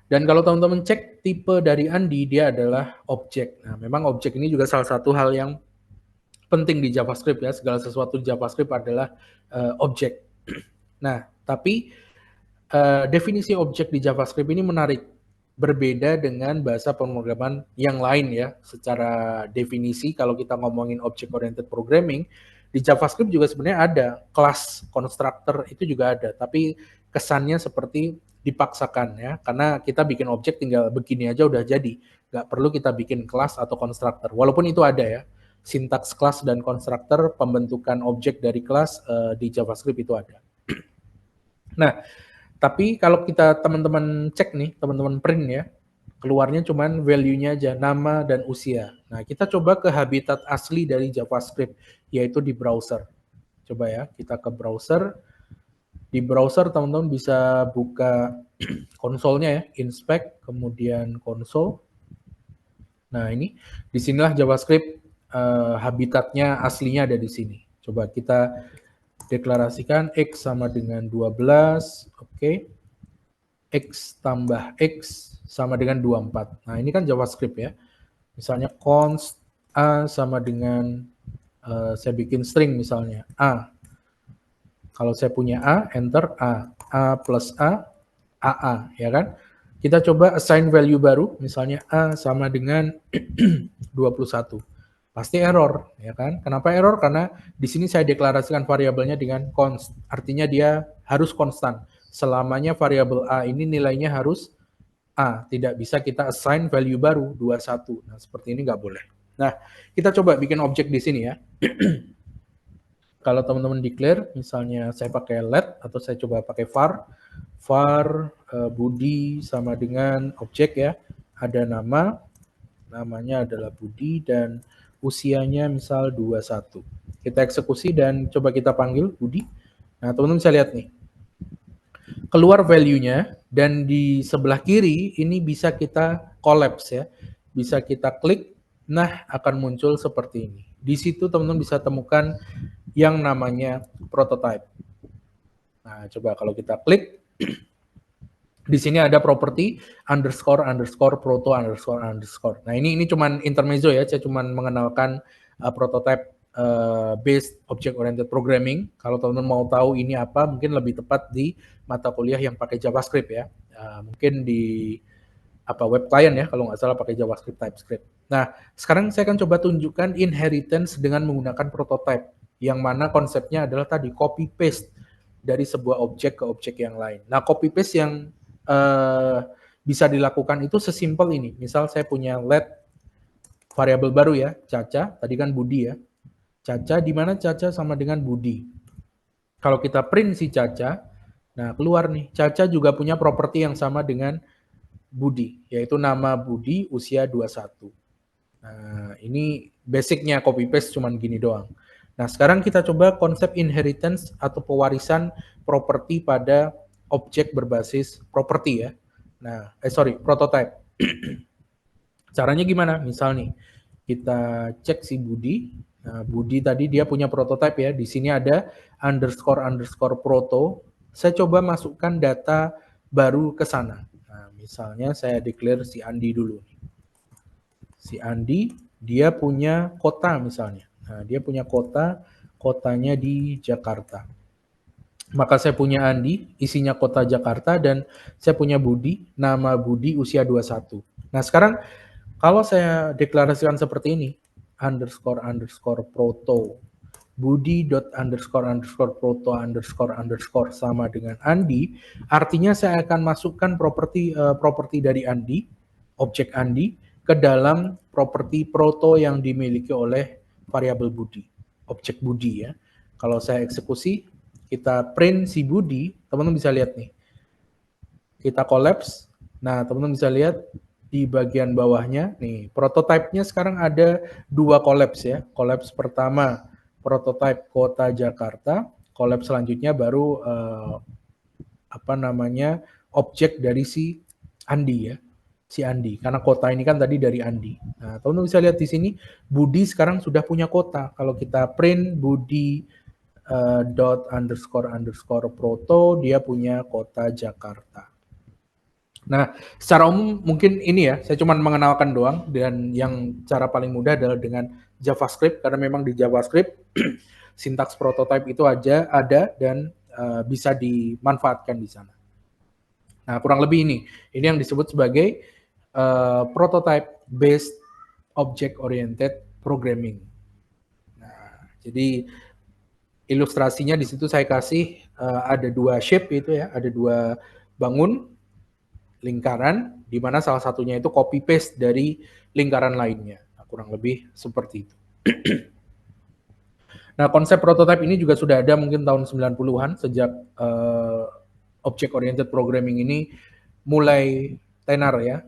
dan kalau teman-teman cek tipe dari Andi, dia adalah objek. Nah, memang objek ini juga salah satu hal yang penting di JavaScript ya. Segala sesuatu di JavaScript adalah objek. Nah, tapi definisi objek di JavaScript ini menarik. Berbeda dengan bahasa pemrograman yang lain ya. Secara definisi, kalau kita ngomongin object-oriented programming, di JavaScript juga sebenarnya ada. Kelas, constructor itu juga ada. Tapi kesannya seperti dipaksakan ya, karena kita bikin objek tinggal begini aja udah jadi, nggak perlu kita bikin kelas atau constructor, walaupun itu ada ya, sintaks kelas dan constructor, pembentukan objek dari kelas di JavaScript itu ada. Nah, tapi kalau kita teman-teman cek nih, teman-teman print ya, keluarnya cuman value-nya aja, nama dan usia. Nah, kita coba ke habitat asli dari JavaScript, yaitu di browser. Coba ya, kita ke browser. Di browser teman-teman bisa buka konsolnya ya, inspect, kemudian console. Nah ini, disinilah JavaScript habitatnya aslinya ada di sini. Coba kita deklarasikan X sama dengan 12, oke. X tambah X sama dengan 24. Nah ini kan JavaScript ya. Misalnya const A sama dengan, saya bikin string misalnya, A. Kalau saya punya A, enter A plus AA, ya kan? Kita coba assign value baru, misalnya A sama dengan 21. Pasti error, ya kan? Kenapa error? Karena di sini saya deklarasikan variabelnya dengan const, artinya dia harus konstan. Selamanya variabel A ini nilainya harus A, tidak bisa kita assign value baru 21. Nah, seperti ini nggak boleh. Nah, kita coba bikin objek di sini ya. Kalau teman-teman declare, misalnya saya pakai let atau saya coba pakai var Budi sama dengan objek ya, ada namanya adalah Budi dan usianya misal 21. Kita eksekusi dan coba kita panggil Budi. Nah, teman-teman bisa lihat nih, keluar value-nya dan di sebelah kiri ini bisa kita collapse ya, bisa kita klik, nah akan muncul seperti ini. Di situ teman-teman bisa temukan yang namanya prototype. Nah, coba kalau kita klik, di sini ada properti underscore proto underscore. Nah, ini cuman intermezzo ya, saya cuman mengenalkan prototype based object oriented programming. Kalau teman-teman mau tahu ini apa, mungkin lebih tepat di mata kuliah yang pakai JavaScript ya. Mungkin di web client ya, kalau nggak salah pakai JavaScript TypeScript. Nah, sekarang saya akan coba tunjukkan inheritance dengan menggunakan prototype, yang mana konsepnya adalah tadi copy paste dari sebuah objek ke objek yang lain. Nah, copy paste yang bisa dilakukan itu sesimpel ini. Misal saya punya let variabel baru ya, Caca, tadi kan Budi ya. Caca, di mana Caca sama dengan Budi. Kalau kita print si Caca, nah keluar nih, Caca juga punya properti yang sama dengan Budi, yaitu nama Budi, usia 21. Nah, ini basicnya copy paste cuman gini doang. Nah, sekarang kita coba konsep inheritance atau pewarisan properti pada objek berbasis properti ya. Nah, prototype. Caranya gimana? Misal nih, kita cek si Budi. Nah, Budi tadi dia punya prototype ya. Di sini ada underscore proto. Saya coba masukkan data baru ke sana. Nah, misalnya saya declare si Andi dulu. Si Andi, dia punya kota misalnya. Nah, dia punya kotanya di Jakarta. Maka saya punya Andi, isinya kota Jakarta, dan saya punya Budi, nama Budi usia 21. Nah, sekarang kalau saya deklarasikan seperti ini, underscore proto, Budi dot underscore proto underscore sama dengan Andi, artinya saya akan masukkan properti dari Andi, objek Andi, ke dalam properti proto yang dimiliki oleh variabel Budi, objek Budi ya. Kalau saya eksekusi, kita print si Budi, teman-teman bisa lihat nih. Kita collapse. Nah, teman-teman bisa lihat di bagian bawahnya nih, prototipenya sekarang ada 2 collapse ya. Collapse pertama prototipe kota Jakarta, collapse selanjutnya baru objek dari si Andi ya. Si Andi, karena kota ini kan tadi dari Andi. Nah, teman-teman bisa lihat di sini Budi sekarang sudah punya kota. Kalau kita print Budi underscore proto, dia punya kota Jakarta. Nah, secara umum mungkin ini ya, saya cuma mengenalkan doang, dan yang cara paling mudah adalah dengan JavaScript, karena memang di JavaScript sintaks prototype itu ada dan bisa dimanfaatkan di sana. Nah, kurang lebih ini yang disebut sebagai prototype based object oriented programming. Nah, jadi ilustrasinya di situ saya kasih ada 2 shape itu ya, ada 2 bangun lingkaran, di mana salah satunya itu copy paste dari lingkaran lainnya. Nah, kurang lebih seperti itu. Nah, konsep prototype ini juga sudah ada mungkin tahun 90-an, sejak object oriented programming ini mulai tenar ya,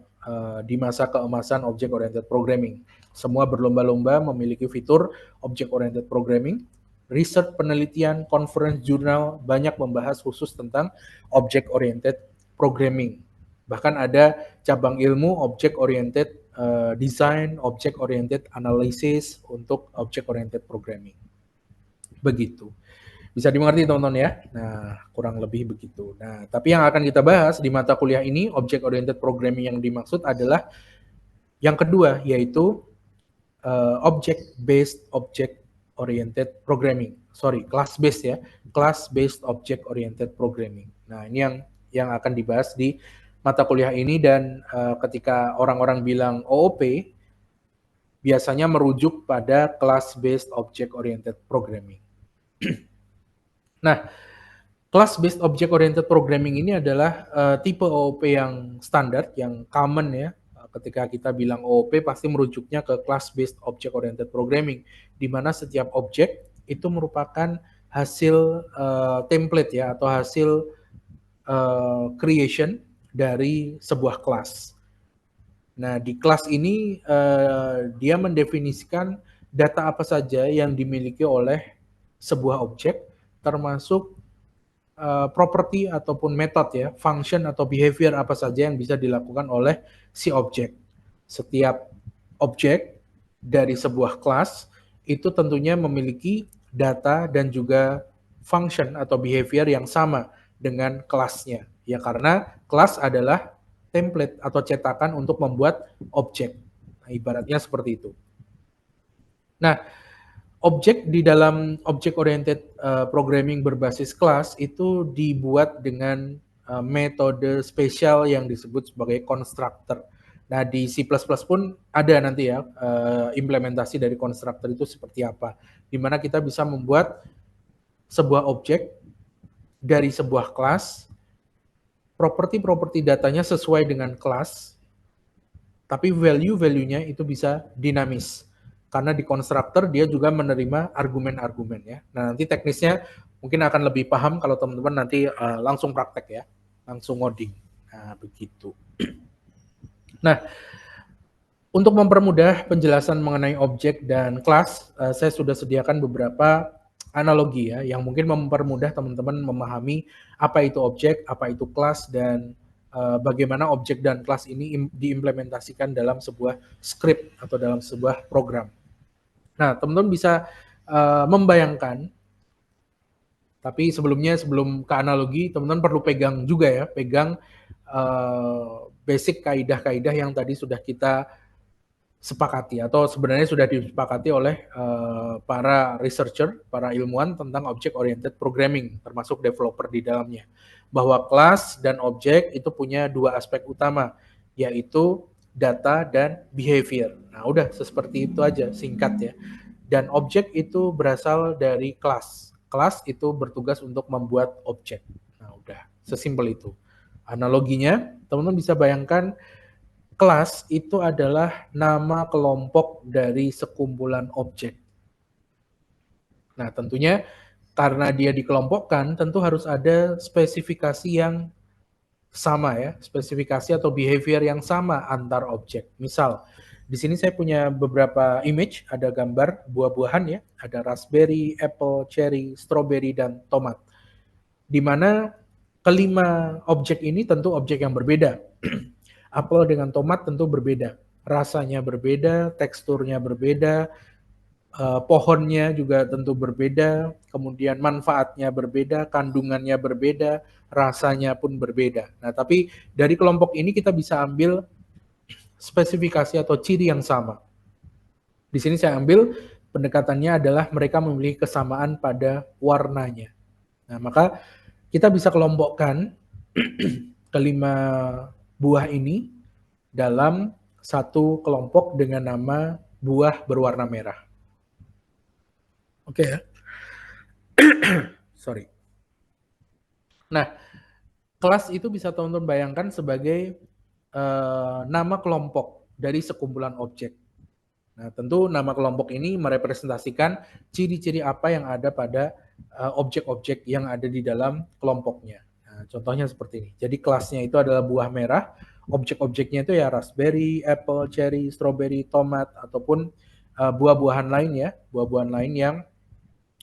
di masa keemasan object oriented programming. Semua berlomba-lomba memiliki fitur object oriented programming. Research, penelitian, conference, jurnal banyak membahas khusus tentang object oriented programming. Bahkan ada cabang ilmu object oriented design, object oriented analysis untuk object oriented programming. Begitu. Bisa dimengerti teman-teman ya? Nah, kurang lebih begitu. Nah, tapi yang akan kita bahas di mata kuliah ini, object oriented programming yang dimaksud adalah yang kedua, yaitu object oriented programming. Class based ya. Class based object oriented programming. Nah, ini yang akan dibahas di mata kuliah ini, dan ketika orang-orang bilang OOP, biasanya merujuk pada class based object oriented programming. Nah, class based object oriented programming ini adalah tipe OOP yang standar, yang common ya. Ketika kita bilang OOP pasti merujuknya ke class based object oriented programming, di mana setiap objek itu merupakan hasil template ya, atau hasil creation dari sebuah kelas. Nah, di kelas ini dia mendefinisikan data apa saja yang dimiliki oleh sebuah objek, termasuk properti ataupun metode ya, function atau behavior apa saja yang bisa dilakukan oleh si objek. Setiap objek dari sebuah kelas itu tentunya memiliki data dan juga function atau behavior yang sama dengan kelasnya. Ya, karena kelas adalah template atau cetakan untuk membuat objek. Nah, ibaratnya seperti itu. Nah, objek di dalam object oriented programming berbasis kelas itu dibuat dengan metode spesial yang disebut sebagai constructor. Nah, di C++ pun ada nanti ya implementasi dari constructor itu seperti apa, di mana kita bisa membuat sebuah objek dari sebuah kelas, properti datanya sesuai dengan kelas, tapi value-nya itu bisa dinamis. Karena di constructor dia juga menerima argumen-argumen ya. Nah, nanti teknisnya mungkin akan lebih paham kalau teman-teman nanti langsung praktek ya, langsung ngoding. Nah, begitu. Nah, Untuk mempermudah penjelasan mengenai objek dan kelas, saya sudah sediakan beberapa analogi ya, yang mungkin mempermudah teman-teman memahami apa itu objek, apa itu kelas, dan bagaimana objek dan kelas ini diimplementasikan dalam sebuah script atau dalam sebuah program. Nah, teman-teman bisa membayangkan, tapi sebelum ke analogi, teman-teman perlu pegang juga ya, pegang basic kaidah-kaidah yang tadi sudah kita sepakati atau sebenarnya sudah disepakati oleh para researcher, para ilmuwan tentang object oriented programming, termasuk developer di dalamnya. Bahwa kelas dan objek itu punya dua aspek utama, yaitu data dan behavior. Nah, udah seperti itu aja, singkat ya. Dan objek itu berasal dari kelas. Kelas itu bertugas untuk membuat objek. Nah, udah, sesimpel itu. Analoginya, teman-teman bisa bayangkan kelas itu adalah nama kelompok dari sekumpulan objek. Nah, tentunya karena dia dikelompokkan, tentu harus ada spesifikasi yang sama ya, spesifikasi atau behavior yang sama antar objek. Misal, di sini saya punya beberapa image, ada gambar buah-buahan ya, ada raspberry, apple, cherry, strawberry, dan tomat. Di mana kelima objek ini tentu objek yang berbeda. Apel dengan tomat tentu berbeda, rasanya berbeda, teksturnya berbeda, pohonnya juga tentu berbeda, kemudian manfaatnya berbeda, kandungannya berbeda, rasanya pun berbeda. Nah, tapi dari kelompok ini kita bisa ambil spesifikasi atau ciri yang sama. Di sini saya ambil pendekatannya adalah mereka memiliki kesamaan pada warnanya. Nah, maka kita bisa kelompokkan kelima buah ini dalam satu kelompok dengan nama buah berwarna merah. Oke ya. Sorry. Nah, kelas itu bisa teman-teman bayangkan sebagai nama kelompok dari sekumpulan objek. Nah, tentu nama kelompok ini merepresentasikan ciri-ciri apa yang ada pada objek-objek yang ada di dalam kelompoknya. Nah, contohnya seperti ini. Jadi kelasnya itu adalah buah merah, objek-objeknya itu ya raspberry, apple, cherry, strawberry, tomat, ataupun buah-buahan lain ya, buah-buahan lain yang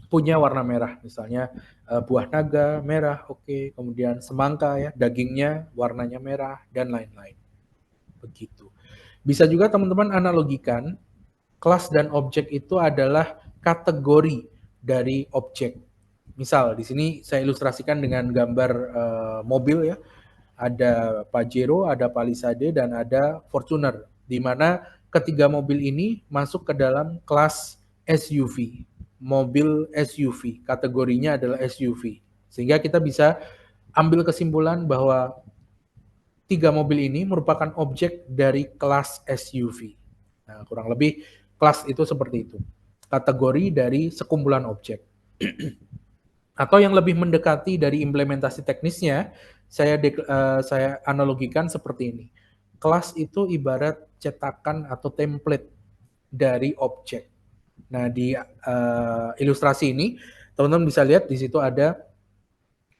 punya warna merah, misalnya buah naga merah, oke, kemudian semangka ya, dagingnya warnanya merah, dan lain-lain. Begitu. Bisa juga teman-teman analogikan, kelas dan objek itu adalah kategori dari objek. Misal di sini saya ilustrasikan dengan gambar mobil ya, ada Pajero, ada Palisade, dan ada Fortuner, di mana ketiga mobil ini masuk ke dalam kelas SUV, mobil SUV, kategorinya adalah SUV. Sehingga kita bisa ambil kesimpulan bahwa tiga mobil ini merupakan objek dari kelas SUV. Nah, kurang lebih kelas itu seperti itu. Kategori dari sekumpulan objek. Atau yang lebih mendekati dari implementasi teknisnya, saya analogikan seperti ini. Kelas itu ibarat cetakan atau template dari objek. Nah, di ilustrasi ini, teman-teman bisa lihat di situ ada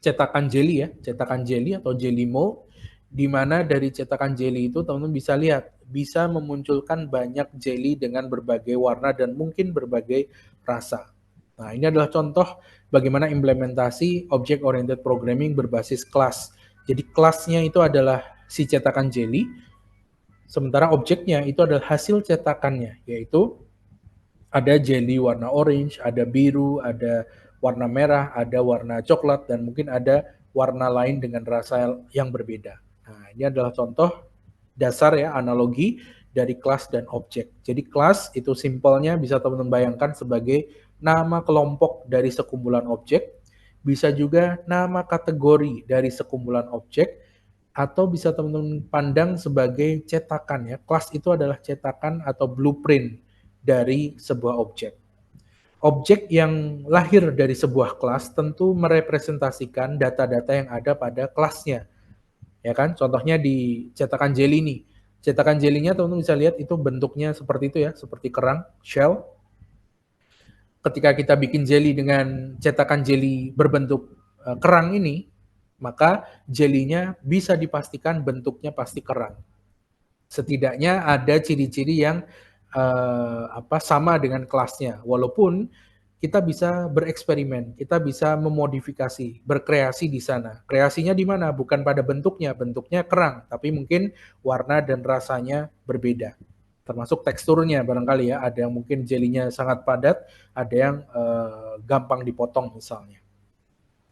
cetakan jelly ya, cetakan jelly atau jelly mold, di mana dari cetakan jelly itu teman-teman bisa lihat, bisa memunculkan banyak jelly dengan berbagai warna dan mungkin berbagai rasa. Nah, ini adalah contoh bagaimana implementasi object oriented programming berbasis kelas. Jadi kelasnya itu adalah si cetakan jelly, sementara objeknya itu adalah hasil cetakannya, yaitu ada jelly warna orange, ada biru, ada warna merah, ada warna coklat, dan mungkin ada warna lain dengan rasa yang berbeda. Nah, ini adalah contoh dasar ya, analogi dari kelas dan objek. Jadi kelas itu simpelnya bisa teman-teman bayangkan sebagai nama kelompok dari sekumpulan objek, bisa juga nama kategori dari sekumpulan objek, atau bisa teman-teman pandang sebagai cetakan ya. Kelas itu adalah cetakan atau blueprint dari sebuah objek. Objek yang lahir dari sebuah kelas tentu merepresentasikan data-data yang ada pada kelasnya. Ya kan? Contohnya di cetakan jelly ini. Cetakan jelly-nya teman-teman bisa lihat itu bentuknya seperti itu ya, seperti kerang, shell. Ketika kita bikin jelly dengan cetakan jelly berbentuk kerang ini, maka jelly-nya bisa dipastikan bentuknya pasti kerang. Setidaknya ada ciri-ciri yang sama dengan kelasnya. Walaupun kita bisa bereksperimen, kita bisa memodifikasi, berkreasi di sana. Kreasinya di mana? Bukan pada bentuknya, bentuknya kerang, tapi mungkin warna dan rasanya berbeda. Termasuk teksturnya barangkali ya, ada yang mungkin jelinya sangat padat, ada yang gampang dipotong misalnya.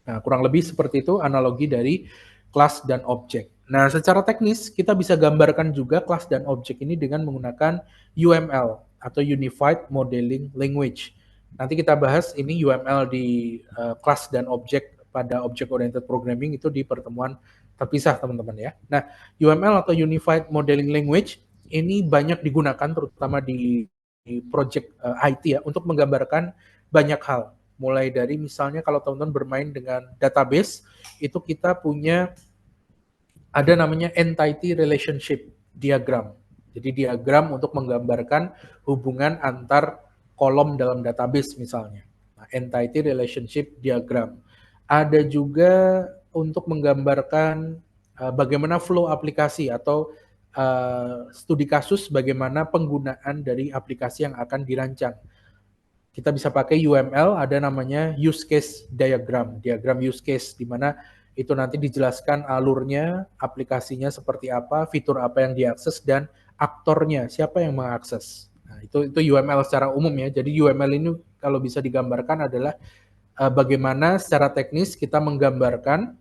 Nah, kurang lebih seperti itu analogi dari kelas dan objek. Nah, secara teknis kita bisa gambarkan juga kelas dan objek ini dengan menggunakan UML atau Unified Modeling Language. Nanti kita bahas ini UML di kelas dan objek pada Object Oriented Programming itu di pertemuan terpisah, teman-teman ya. Nah, UML atau Unified Modeling Language ini banyak digunakan terutama di project IT ya untuk menggambarkan banyak hal. Mulai dari misalnya kalau teman-teman bermain dengan database, itu kita punya ada namanya entity relationship diagram. Jadi diagram untuk menggambarkan hubungan antar kolom dalam database misalnya. Nah, entity relationship diagram. Ada juga untuk menggambarkan bagaimana flow aplikasi atau studi kasus bagaimana penggunaan dari aplikasi yang akan dirancang. Kita bisa pakai UML, ada namanya use case diagram, diagram use case, di mana itu nanti dijelaskan alurnya, aplikasinya seperti apa, fitur apa yang diakses, dan aktornya, siapa yang mengakses. Nah, itu UML secara umum ya. Jadi UML ini kalau bisa digambarkan adalah bagaimana secara teknis kita menggambarkan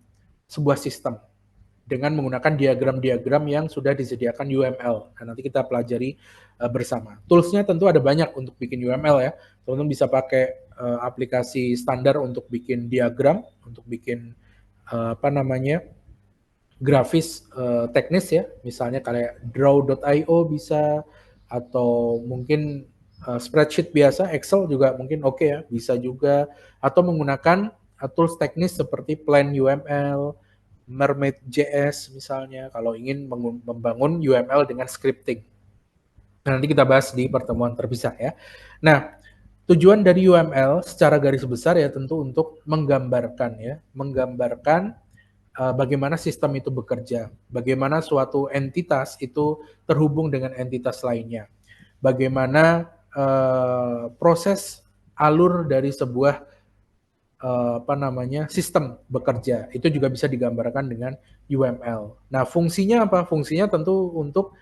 sebuah sistem dengan menggunakan diagram-diagram yang sudah disediakan UML. Nah, nanti kita pelajari bersama. Toolsnya tentu ada banyak untuk bikin UML ya. Teman-teman bisa pakai aplikasi standar untuk bikin diagram, untuk bikin grafis teknis ya. Misalnya kayak draw.io bisa, atau mungkin spreadsheet biasa, Excel juga mungkin oke ya, bisa juga. Atau menggunakan tools teknis seperti Plan UML, Mermaid.js misalnya, kalau ingin membangun UML dengan scripting. Nah, nanti kita bahas di pertemuan terpisah ya. Nah, tujuan dari UML secara garis besar ya tentu untuk menggambarkan bagaimana sistem itu bekerja, bagaimana suatu entitas itu terhubung dengan entitas lainnya, bagaimana proses alur dari sebuah sistem bekerja, itu juga bisa digambarkan dengan UML. Nah, fungsinya apa? Fungsinya tentu untuk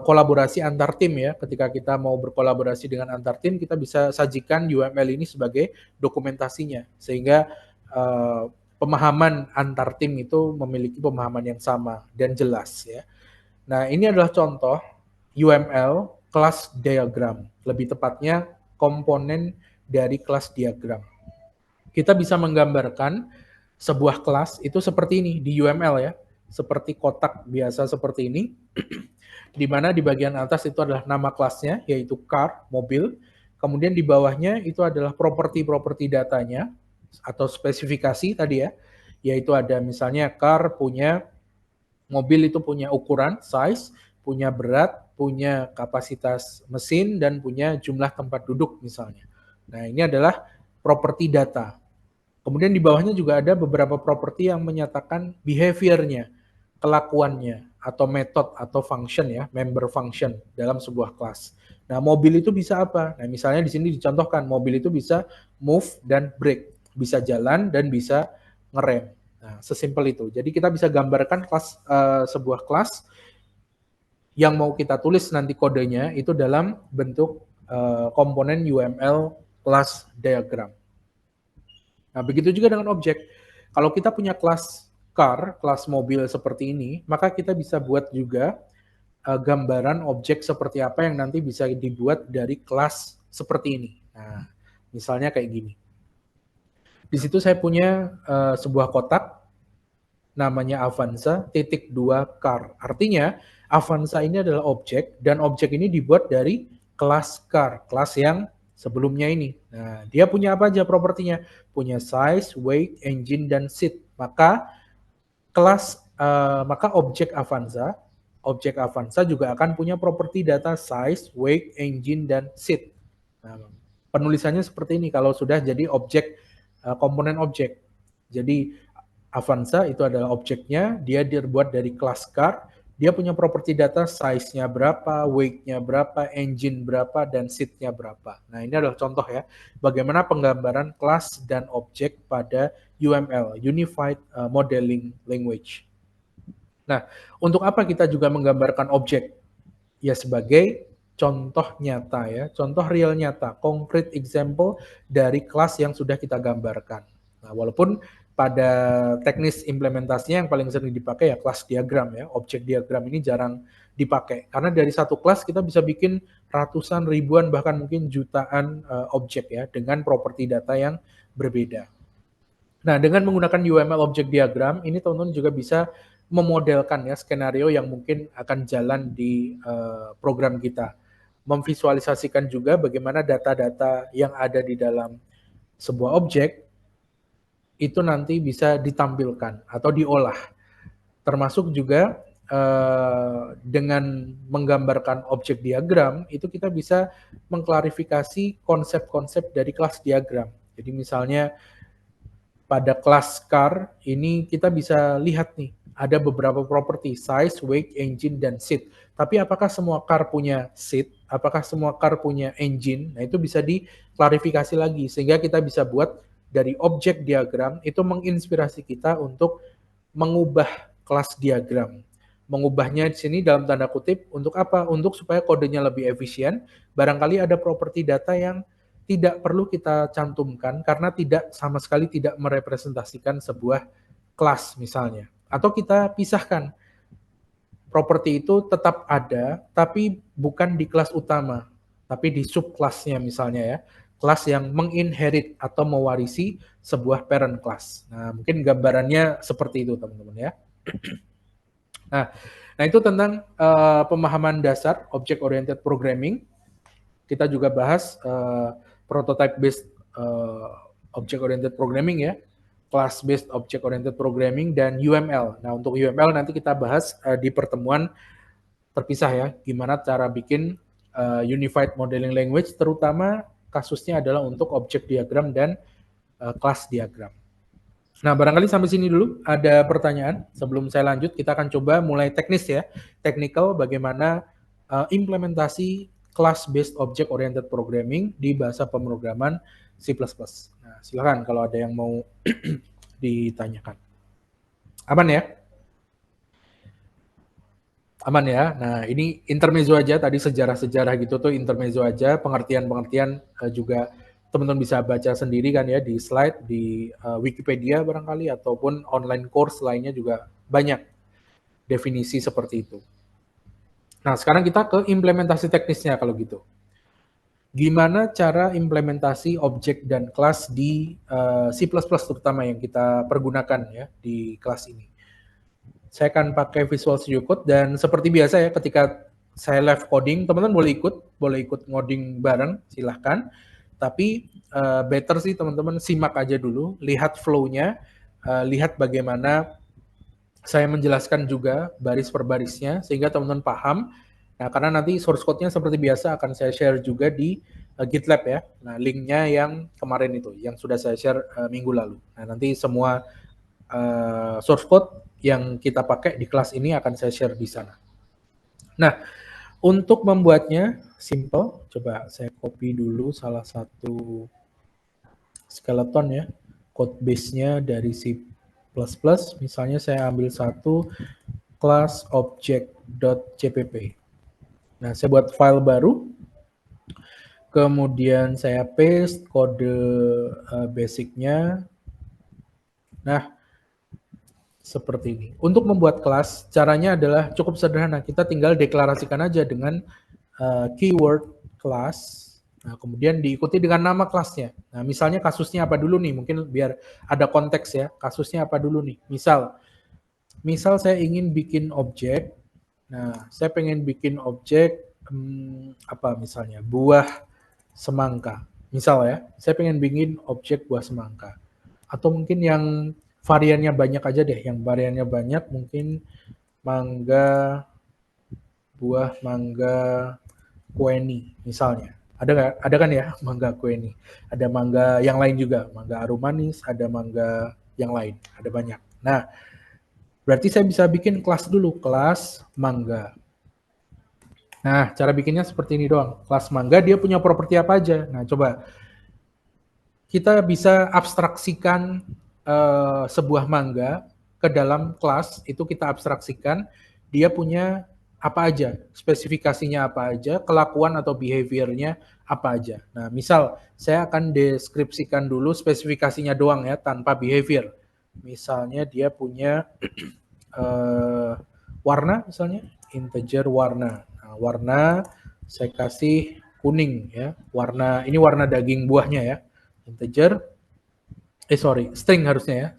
kolaborasi antar tim ya. Ketika kita mau berkolaborasi dengan antar tim, kita bisa sajikan UML ini sebagai dokumentasinya, sehingga pemahaman antar tim itu memiliki pemahaman yang sama dan jelas ya. Nah, ini adalah contoh UML class diagram, lebih tepatnya komponen dari kelas diagram. Kita bisa menggambarkan sebuah kelas itu seperti ini di UML ya, seperti kotak biasa seperti ini, di mana di bagian atas itu adalah nama kelasnya, yaitu car, mobil, kemudian di bawahnya itu adalah properti-properti datanya, atau spesifikasi tadi ya, yaitu ada misalnya car punya, mobil itu punya ukuran, size, punya berat, punya kapasitas mesin, dan punya jumlah tempat duduk misalnya. Nah, ini adalah properti data. Kemudian di bawahnya juga ada beberapa properti yang menyatakan behavior-nya, kelakuannya, atau method atau function ya, member function dalam sebuah kelas. Nah, mobil itu bisa apa? Nah, misalnya di sini dicontohkan, mobil itu bisa move dan brake, bisa jalan dan bisa ngerem. Nah, sesimpel itu. Jadi kita bisa gambarkan sebuah kelas yang mau kita tulis nanti kodenya itu dalam bentuk komponen UML class diagram. Nah, begitu juga dengan objek. Kalau kita punya kelas car, kelas mobil seperti ini, maka kita bisa buat juga gambaran objek seperti apa yang nanti bisa dibuat dari kelas seperti ini. Nah, misalnya kayak gini. Di situ saya punya sebuah kotak, namanya Avanza, .2 car. Artinya, Avanza ini adalah objek, dan objek ini dibuat dari kelas car, kelas yang sebelumnya ini. Nah, dia punya apa aja propertinya? Punya size, weight, engine, dan seat. Maka objek Avanza juga akan punya properti data size, weight, engine, dan seat. Nah, penulisannya seperti ini kalau sudah jadi objek, komponen objek. Jadi Avanza itu adalah objeknya, dia dibuat dari kelas car, Dia punya properti data size-nya berapa, weight-nya berapa, engine berapa, dan seat-nya berapa. Nah, ini adalah contoh ya, bagaimana penggambaran kelas dan objek pada UML, Unified Modeling Language. Nah, untuk apa kita juga menggambarkan objek? Ya sebagai contoh nyata ya, contoh real nyata, concrete example dari kelas yang sudah kita gambarkan. Nah, walaupun pada teknis implementasinya yang paling sering dipakai ya kelas diagram ya, objek diagram ini jarang dipakai. Karena dari satu kelas kita bisa bikin ratusan, ribuan, bahkan mungkin jutaan objek ya, dengan properti data yang berbeda. Nah, dengan menggunakan UML Object Diagram, ini teman-teman juga bisa memodelkan ya skenario yang mungkin akan jalan di program kita. Memvisualisasikan juga bagaimana data-data yang ada di dalam sebuah objek itu nanti bisa ditampilkan atau diolah. Termasuk juga dengan menggambarkan objek diagram, itu kita bisa mengklarifikasi konsep-konsep dari kelas diagram. Jadi misalnya pada kelas car ini kita bisa lihat nih, ada beberapa properti, size, weight, engine, dan seat. Tapi apakah semua car punya seat? Apakah semua car punya engine? Nah, itu bisa diklarifikasi lagi, sehingga kita bisa buat dari objek diagram, itu menginspirasi kita untuk mengubah kelas diagram. Mengubahnya di sini dalam tanda kutip, untuk apa? Untuk supaya kodenya lebih efisien, barangkali ada properti data yang tidak perlu kita cantumkan karena tidak sama sekali tidak merepresentasikan sebuah kelas misalnya. Atau kita pisahkan, properti itu tetap ada tapi bukan di kelas utama, tapi di subkelasnya misalnya ya. Kelas yang menginherit atau mewarisi sebuah parent class. Nah, mungkin gambarannya seperti itu teman-teman ya. Nah, itu tentang pemahaman dasar object oriented programming. Kita juga bahas prototype based object oriented programming ya, class based object oriented programming, dan UML. Nah, untuk UML nanti kita bahas di pertemuan terpisah ya, gimana cara bikin unified modeling language, terutama kasusnya adalah untuk object diagram dan class diagram. Nah, barangkali sampai sini dulu ada pertanyaan. Sebelum saya lanjut, kita akan coba mulai teknis ya, technical bagaimana implementasi class-based object-oriented programming di bahasa pemrograman C++. Nah, silakan kalau ada yang mau ditanyakan. Aman ya? Aman ya? Nah, ini intermezzo aja, tadi sejarah-sejarah gitu tuh intermezzo aja, pengertian-pengertian juga teman-teman bisa baca sendiri kan ya di slide, di Wikipedia barangkali, ataupun online course lainnya juga banyak definisi seperti itu. Nah, sekarang kita ke implementasi teknisnya kalau gitu. Gimana cara implementasi objek dan kelas di C++ terutama yang kita pergunakan ya di kelas ini. Saya akan pakai Visual Studio Code, dan seperti biasa ya ketika saya live coding, teman-teman boleh ikut ngoding bareng, silahkan. Tapi better sih teman-teman simak aja dulu, lihat flow-nya, lihat bagaimana saya menjelaskan juga baris per barisnya sehingga teman-teman paham. Nah, karena nanti source code-nya seperti biasa akan saya share juga di GitLab ya. Nah, link-nya yang kemarin itu, yang sudah saya share minggu lalu. Nah, nanti semua source code yang kita pakai di kelas ini akan saya share di sana. Nah, untuk membuatnya simple, coba saya copy dulu salah satu skeleton ya, code base-nya dari C++. Misalnya saya ambil satu class object.cpp. Nah, saya buat file baru, kemudian saya paste kode basic-nya. Nah, seperti ini. Untuk membuat kelas, caranya adalah cukup sederhana. Kita tinggal deklarasikan aja dengan keyword class. Nah, kemudian diikuti dengan nama kelasnya. Nah, misalnya kasusnya apa dulu nih? Mungkin biar ada konteks ya. Kasusnya apa dulu nih? Misal saya ingin bikin objek. Nah, saya pengen bikin objek apa misalnya? Buah semangka. Misal ya, saya pengen bikin objek buah semangka. Atau mungkin yang variannya banyak aja deh, yang variannya banyak mungkin mangga, buah mangga kueni misalnya. Ada kan ya mangga kueni. Ada mangga yang lain juga, mangga arum manis, ada mangga yang lain, ada banyak. Nah, Berarti saya bisa bikin kelas dulu, kelas mangga. Nah, cara bikinnya seperti ini doang. Kelas mangga dia punya properti apa aja? Nah, coba kita bisa abstraksikan sebuah mangga ke dalam kelas, itu kita abstraksikan, dia punya apa aja, spesifikasinya apa aja, kelakuan atau behaviornya apa aja. Nah, misal saya akan deskripsikan dulu spesifikasinya doang ya, tanpa behavior. Misalnya dia punya warna, misalnya integer warna. Nah, warna saya kasih kuning ya, warna ini warna daging buahnya ya, integer, string harusnya ya,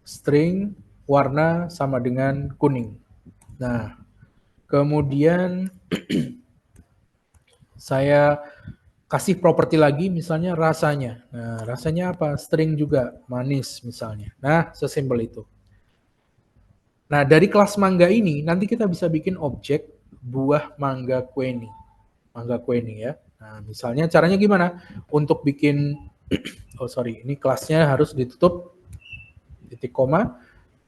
string warna sama dengan kuning. Nah, kemudian saya kasih properti lagi, misalnya rasanya. Nah, rasanya apa? String juga, manis misalnya. Nah, sesimpel itu. Nah, dari kelas mangga ini, nanti kita bisa bikin objek buah mangga kueni. Mangga kueni ya. Nah, misalnya caranya gimana? Untuk bikin, ini kelasnya harus ditutup, titik koma.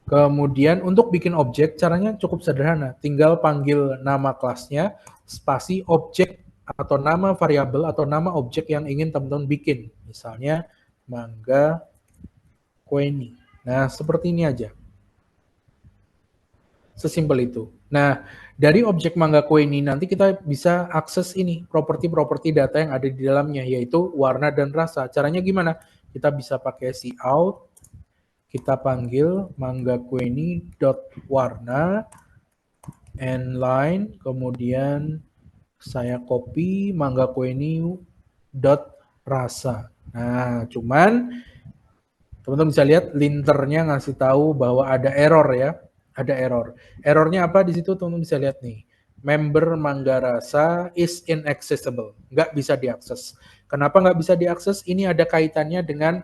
Kemudian untuk bikin objek, caranya cukup sederhana. Tinggal panggil nama kelasnya, spasi objek atau nama variabel atau nama objek yang ingin teman-teman bikin. Misalnya, mangga kueni. Nah, seperti ini aja. Sesimpel itu. Nah, dari objek mangga kue ini nanti kita bisa akses ini, properti-properti data yang ada di dalamnya, yaitu warna dan rasa. Caranya gimana? Kita bisa pakai cout, kita panggil mangga kue ini dot warna, and line, kemudian saya copy mangga kue ini dot rasa. Nah, cuman teman-teman bisa lihat linternya ngasih tahu bahwa ada error ya. Ada error. Errornya apa di situ teman-teman bisa lihat nih. Member Mangga Rasa is inaccessible. Nggak bisa diakses. Kenapa nggak bisa diakses? Ini ada kaitannya dengan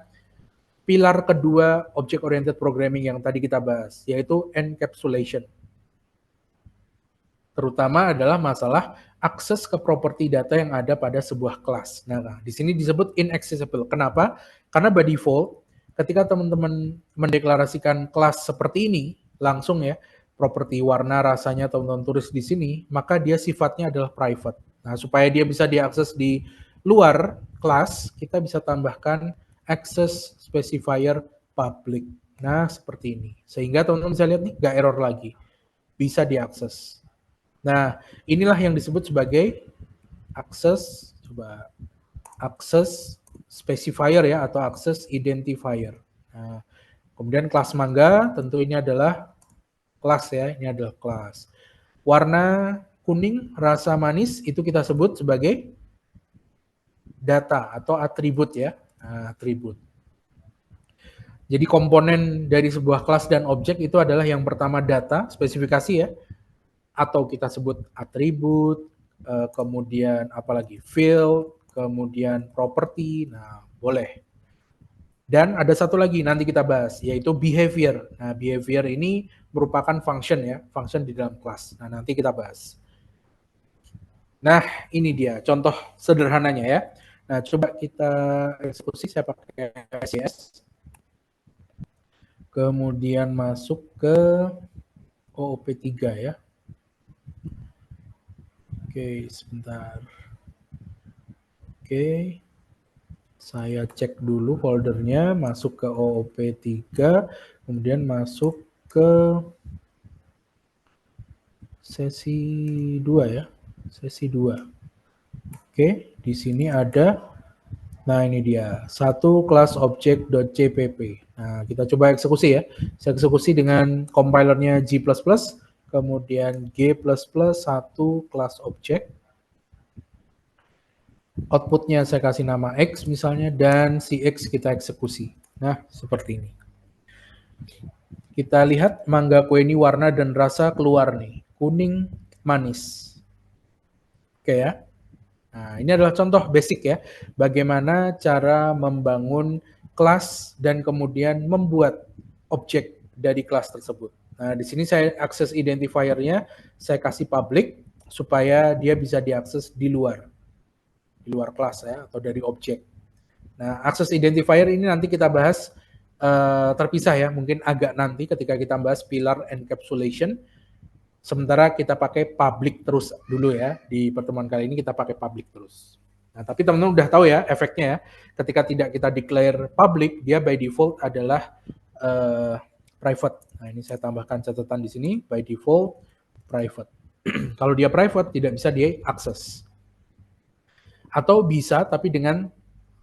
pilar kedua Object Oriented Programming yang tadi kita bahas, yaitu encapsulation. Terutama adalah masalah akses ke properti data yang ada pada sebuah kelas. Nah, di sini disebut inaccessible. Kenapa? Karena by default, ketika teman-teman mendeklarasikan kelas seperti ini, langsung ya, properti warna rasanya teman-teman tulis di sini, maka dia sifatnya adalah private. Nah, supaya dia bisa diakses di luar kelas, kita bisa tambahkan access specifier public. Nah, seperti ini. Sehingga teman-teman bisa lihat nih, nggak error lagi. Bisa diakses. Nah, inilah yang disebut sebagai access specifier ya, atau access identifier. Nah, kemudian kelas mangga tentu ini adalah kelas ya, ini adalah kelas. Warna kuning, rasa manis itu kita sebut sebagai data atau atribut ya, atribut. Jadi komponen dari sebuah kelas dan objek itu adalah yang pertama data, spesifikasi ya, atau kita sebut atribut, kemudian apalagi field, kemudian property, nah boleh. Dan ada satu lagi nanti kita bahas, yaitu behavior. Nah, behavior ini merupakan function ya, function di dalam kelas. Nah, nanti kita bahas. Nah, ini dia contoh sederhananya ya. Nah, coba kita eksekusi, saya pakai SCS. Kemudian masuk ke OOP3 ya. Oke, sebentar. Oke. Saya cek dulu foldernya, masuk ke OOP3, kemudian masuk ke sesi 2 ya. Sesi 2. Oke, di sini ada, nah ini dia, satu kelas object.cpp. Nah, kita coba eksekusi ya. Saya eksekusi dengan compilernya G++, kemudian G++, satu kelas object. Outputnya saya kasih nama X misalnya, dan si X kita eksekusi. Nah, seperti ini. Kita lihat mangga kue ini warna dan rasa keluar nih. Kuning, manis. Oke ya. Nah, ini adalah contoh basic ya. Bagaimana cara membangun kelas dan kemudian membuat objek dari kelas tersebut. Nah, di sini saya akses identifiernya, saya kasih public supaya dia bisa diakses di luar kelas ya, atau dari objek. Nah, akses identifier ini nanti kita bahas terpisah ya, mungkin agak nanti ketika kita bahas pilar encapsulation. Sementara kita pakai public terus dulu ya, di pertemuan kali ini kita pakai public terus. Nah, tapi teman-teman udah tahu ya efeknya ya, ketika tidak kita declare public, dia by default adalah private. Nah, ini saya tambahkan catatan di sini, by default private. Kalau dia private, tidak bisa diakses. Atau bisa, tapi dengan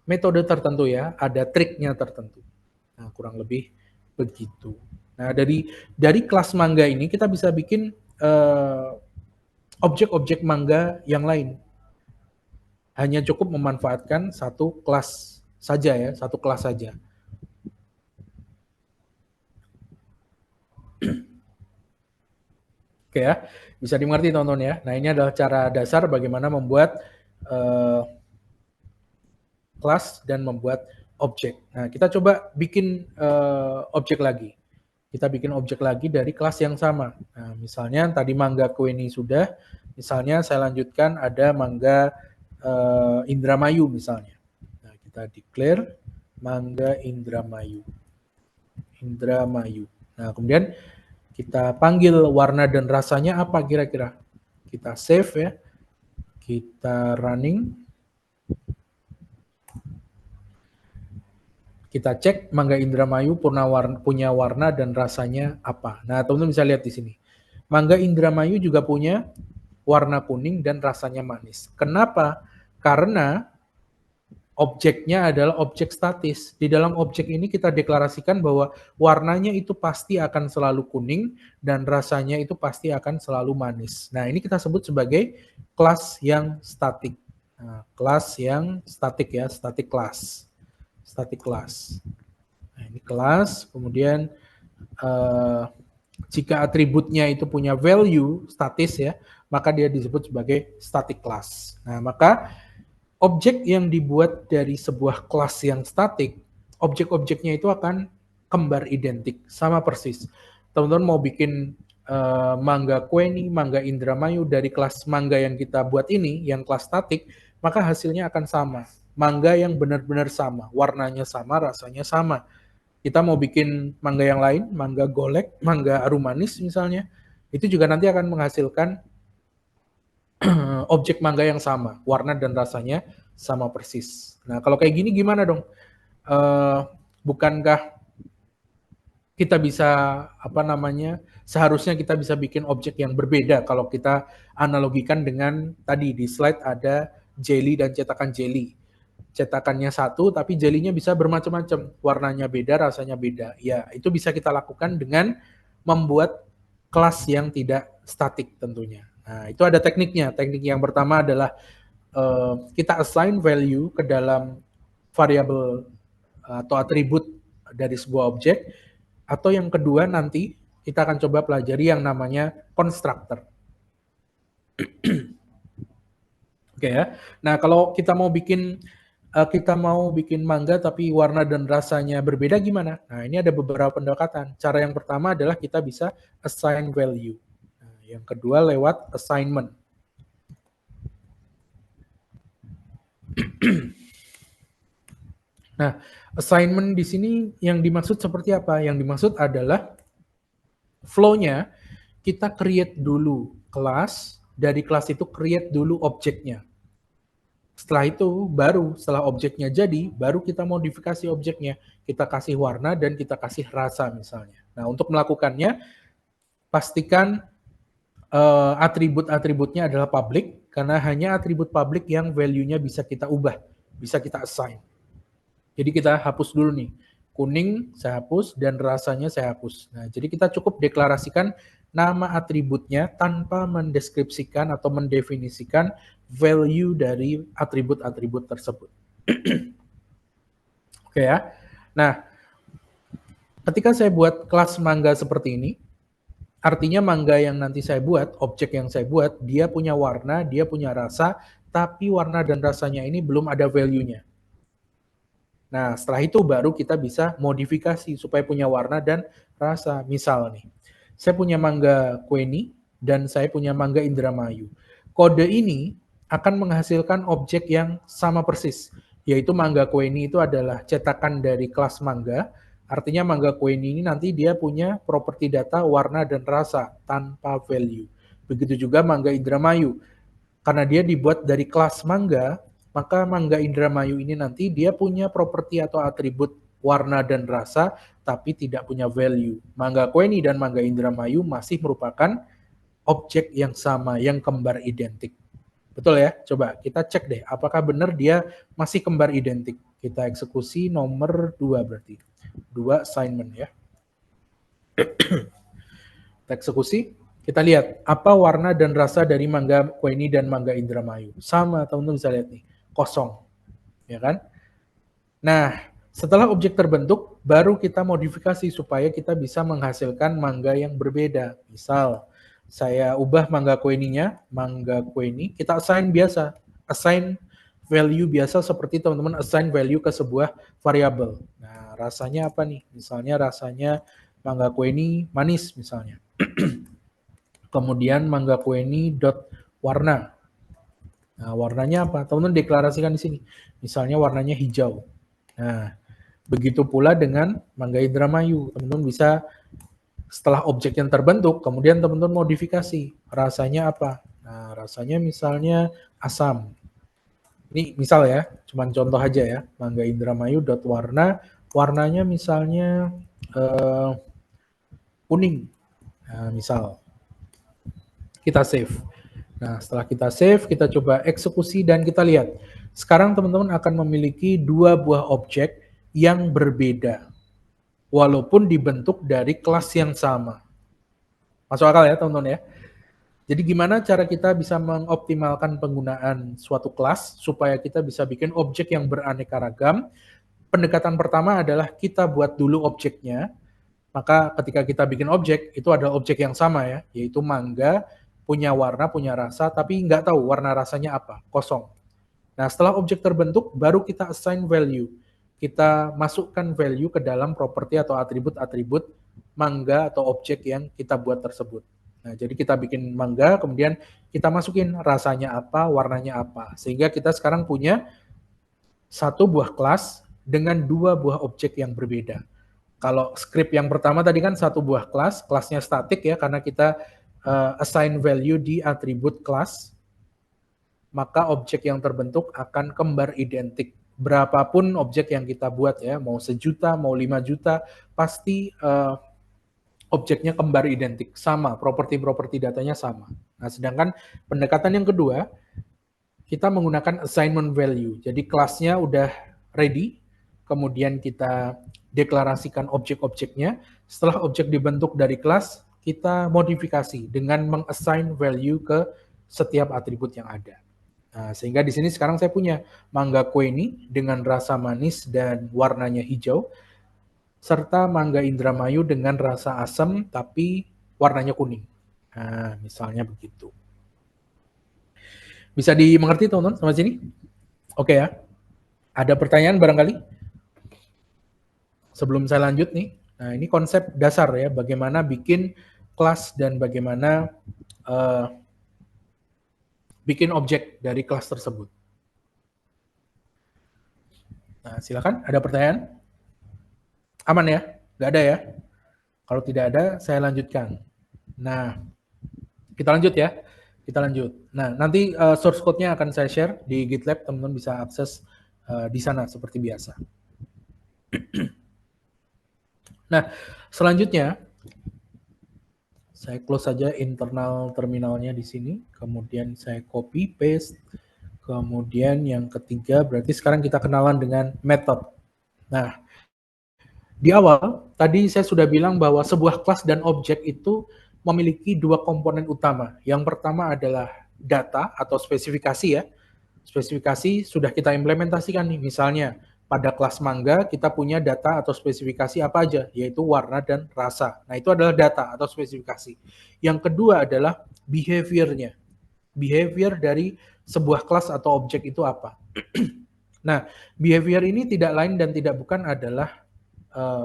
metode tertentu ya, ada triknya tertentu. Nah, kurang lebih begitu. Nah, dari kelas mangga ini kita bisa bikin objek-objek mangga yang lain. Hanya cukup memanfaatkan satu kelas saja ya, satu kelas saja. Oke ya, bisa dimengerti teman-teman ya. Nah, ini adalah cara dasar bagaimana membuat kelas dan membuat objek. Nah, kita coba bikin objek lagi. Kita bikin objek lagi dari kelas yang sama. Nah, misalnya tadi mangga Queenie sudah, misalnya saya lanjutkan ada mangga Indramayu misalnya. Nah, kita declare mangga Indramayu. Indramayu. Nah, kemudian kita panggil warna dan rasanya apa kira-kira? Kita save ya. Kita running. Kita cek mangga Indramayu punya warna dan rasanya apa. Nah, teman-teman bisa lihat di sini. Mangga Indramayu juga punya warna kuning dan rasanya manis. Kenapa? Karena objeknya adalah objek statis. Di dalam objek ini kita deklarasikan bahwa warnanya itu pasti akan selalu kuning dan rasanya itu pasti akan selalu manis. Nah, ini kita sebut sebagai kelas yang statik. Nah, kelas yang statik ya, static class. Static class. Nah, ini kelas, kemudian jika atributnya itu punya value statis ya, maka dia disebut sebagai static class. Nah, maka objek yang dibuat dari sebuah kelas yang statik, objek-objeknya itu akan kembar identik, sama persis. Teman-teman mau bikin mangga Queenie, mangga Indramayu dari kelas mangga yang kita buat ini, yang kelas statik, maka hasilnya akan sama. Mangga yang benar-benar sama, warnanya sama, rasanya sama. Kita mau bikin mangga yang lain, mangga golek, mangga arum manis misalnya, itu juga nanti akan menghasilkan objek mangga yang sama, warna dan rasanya sama persis. Nah, kalau kayak gini gimana dong? Bukankah kita bisa seharusnya kita bisa bikin objek yang berbeda kalau kita analogikan dengan tadi di slide ada jelly dan cetakan jelly. Cetakannya satu tapi jelinya bisa bermacam-macam, warnanya beda, rasanya beda. Ya, itu bisa kita lakukan dengan membuat kelas yang tidak statik tentunya. Nah, itu ada tekniknya. Teknik yang pertama adalah kita assign value ke dalam variabel atau atribut dari sebuah objek, atau yang kedua nanti kita akan coba pelajari yang namanya constructor. Oke ya. Nah, kalau kita mau bikin mangga tapi warna dan rasanya berbeda gimana? Nah, ini ada beberapa pendekatan. Cara yang pertama adalah kita bisa assign value. Nah, yang kedua lewat assignment. Nah, assignment di sini yang dimaksud seperti apa? Yang dimaksud adalah flow-nya kita create dulu kelas, dari kelas itu create dulu objeknya. Setelah itu, setelah objeknya jadi, baru kita modifikasi objeknya. Kita kasih warna dan kita kasih rasa misalnya. Nah, untuk melakukannya, pastikan atribut-atributnya adalah public, karena hanya atribut public yang value-nya bisa kita ubah, bisa kita assign. Jadi kita hapus dulu nih. Kuning saya hapus dan rasanya saya hapus. Nah, jadi kita cukup deklarasikan nama atributnya tanpa mendeskripsikan atau mendefinisikan value dari atribut-atribut tersebut. Oke ya. Nah, ketika saya buat kelas mangga seperti ini, artinya mangga yang nanti saya buat, objek yang saya buat, dia punya warna, dia punya rasa, tapi warna dan rasanya ini belum ada value-nya. Nah, setelah itu baru kita bisa modifikasi supaya punya warna dan rasa. Misal nih, saya punya mangga Queenie dan saya punya mangga Indramayu. Kode ini akan menghasilkan objek yang sama persis, yaitu mangga Queenie itu adalah cetakan dari kelas mangga, Artinya mangga Queenie ini nanti dia punya properti data warna dan rasa tanpa value. Begitu juga mangga Indramayu. Karena dia dibuat dari kelas mangga, maka mangga Indramayu ini nanti dia punya properti atau atribut warna dan rasa, tapi tidak punya value. Mangga Queenie dan mangga Indramayu masih merupakan objek yang sama, yang kembar identik. Betul ya? Coba kita cek deh, apakah benar dia masih kembar identik. Kita eksekusi nomor 2 berarti. 2 assignment ya. Kita eksekusi, kita lihat apa warna dan rasa dari mangga Queenie dan mangga Indramayu. Sama, teman-teman bisa lihat nih, kosong. Ya kan? Nah, setelah objek terbentuk, baru kita modifikasi supaya kita bisa menghasilkan mangga yang berbeda. Misal, saya ubah mangga Queenie-nya, mangga Queenie, kita assign biasa. Assign value biasa seperti teman-teman assign value ke sebuah variabel. Nah, rasanya apa nih? Misalnya rasanya mangga Queenie manis misalnya. Kemudian mangga Queenie dot warna. Nah, warnanya apa? Teman-teman deklarasikan di sini. Misalnya warnanya hijau. Nah, begitu pula dengan mangga Indramayu. Teman-teman bisa setelah objek yang terbentuk, kemudian teman-teman modifikasi. Rasanya apa? Nah, rasanya misalnya asam. Ini misal ya, cuman contoh aja ya. Mangga Indramayu dot warna, warnanya misalnya kuning. Nah, misal kita save. Nah, setelah kita save, kita coba eksekusi dan kita lihat. Sekarang teman-teman akan memiliki dua buah objek yang berbeda. Walaupun dibentuk dari kelas yang sama. Masuk akal ya teman-teman ya? Jadi gimana cara kita bisa mengoptimalkan penggunaan suatu kelas supaya kita bisa bikin objek yang beraneka ragam. Pendekatan pertama adalah kita buat dulu objeknya. Maka ketika kita bikin objek, itu adalah objek yang sama ya, yaitu mangga, punya warna, punya rasa, tapi nggak tahu warna rasanya apa, kosong. Nah, setelah objek terbentuk, baru kita assign value. Kita masukkan value ke dalam properti atau atribut-atribut mangga atau objek yang kita buat tersebut. Nah, jadi kita bikin mangga, kemudian kita masukin rasanya apa, warnanya apa. Sehingga kita sekarang punya satu buah kelas dengan dua buah objek yang berbeda. Kalau script yang pertama tadi kan satu buah kelas, kelasnya statik ya, karena kita assign value di atribut kelas, maka objek yang terbentuk akan kembar identik. Berapapun objek yang kita buat ya, mau 1.000.000, mau 5 juta, pasti objeknya kembar identik, sama, properti-properti datanya sama. Nah, sedangkan pendekatan yang kedua, kita menggunakan assignment value. Jadi kelasnya udah ready, kemudian kita deklarasikan objek-objeknya. Setelah objek dibentuk dari kelas, kita modifikasi dengan meng-assign value ke setiap atribut yang ada. Nah, sehingga di sini sekarang saya punya mangga Queenie dengan rasa manis dan warnanya hijau, serta mangga Indramayu dengan rasa asam tapi warnanya kuning. Nah, misalnya begitu. Bisa dimengerti teman-teman sampai sini? Oke ya. Ada pertanyaan barangkali? Sebelum saya lanjut nih. Nah, ini konsep dasar ya, bagaimana bikin kelas dan bagaimana bikin objek dari kelas tersebut. Nah, silakan, ada pertanyaan? Aman ya? Nggak ada ya? Kalau tidak ada, saya lanjutkan. Nah, kita lanjut ya. Kita lanjut. Nah, nanti source code-nya akan saya share di GitLab, teman-teman bisa akses di sana seperti biasa. Nah, selanjutnya saya close saja internal terminalnya di sini, kemudian saya copy paste. Kemudian yang ketiga berarti sekarang kita kenalan dengan method. Nah, di awal tadi saya sudah bilang bahwa sebuah kelas dan objek itu memiliki dua komponen utama. Yang pertama adalah data atau spesifikasi ya. Spesifikasi sudah kita implementasikan nih, misalnya pada kelas mangga kita punya data atau spesifikasi apa aja, yaitu warna dan rasa. Nah, itu adalah data atau spesifikasi. Yang kedua adalah behavior-nya. Behavior dari sebuah kelas atau objek itu apa. Nah, behavior ini tidak lain dan tidak bukan adalah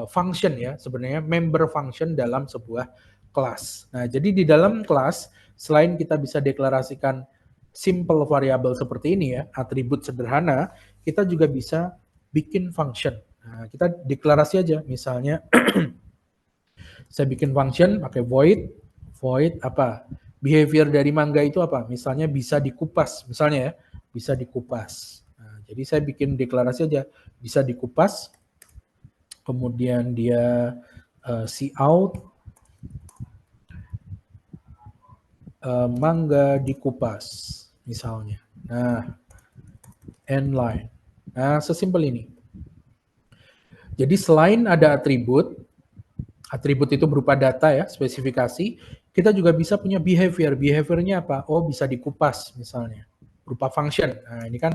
function ya, sebenarnya member function dalam sebuah kelas. Nah, jadi di dalam kelas, selain kita bisa deklarasikan simple variable seperti ini ya, atribut sederhana, kita juga bisa bikin function. Nah, kita deklarasi aja, misalnya saya bikin function pakai void apa? Behavior dari mangga itu apa? Misalnya bisa dikupas, misalnya ya, bisa dikupas. Nah, jadi saya bikin deklarasi aja, bisa dikupas, kemudian dia cout mangga dikupas, misalnya. Nah, end line. Nah, sesimpel ini. Jadi selain ada atribut itu berupa data ya, spesifikasi, kita juga bisa punya behavior. Behaviornya apa? Oh, bisa dikupas misalnya, berupa function. Nah, ini kan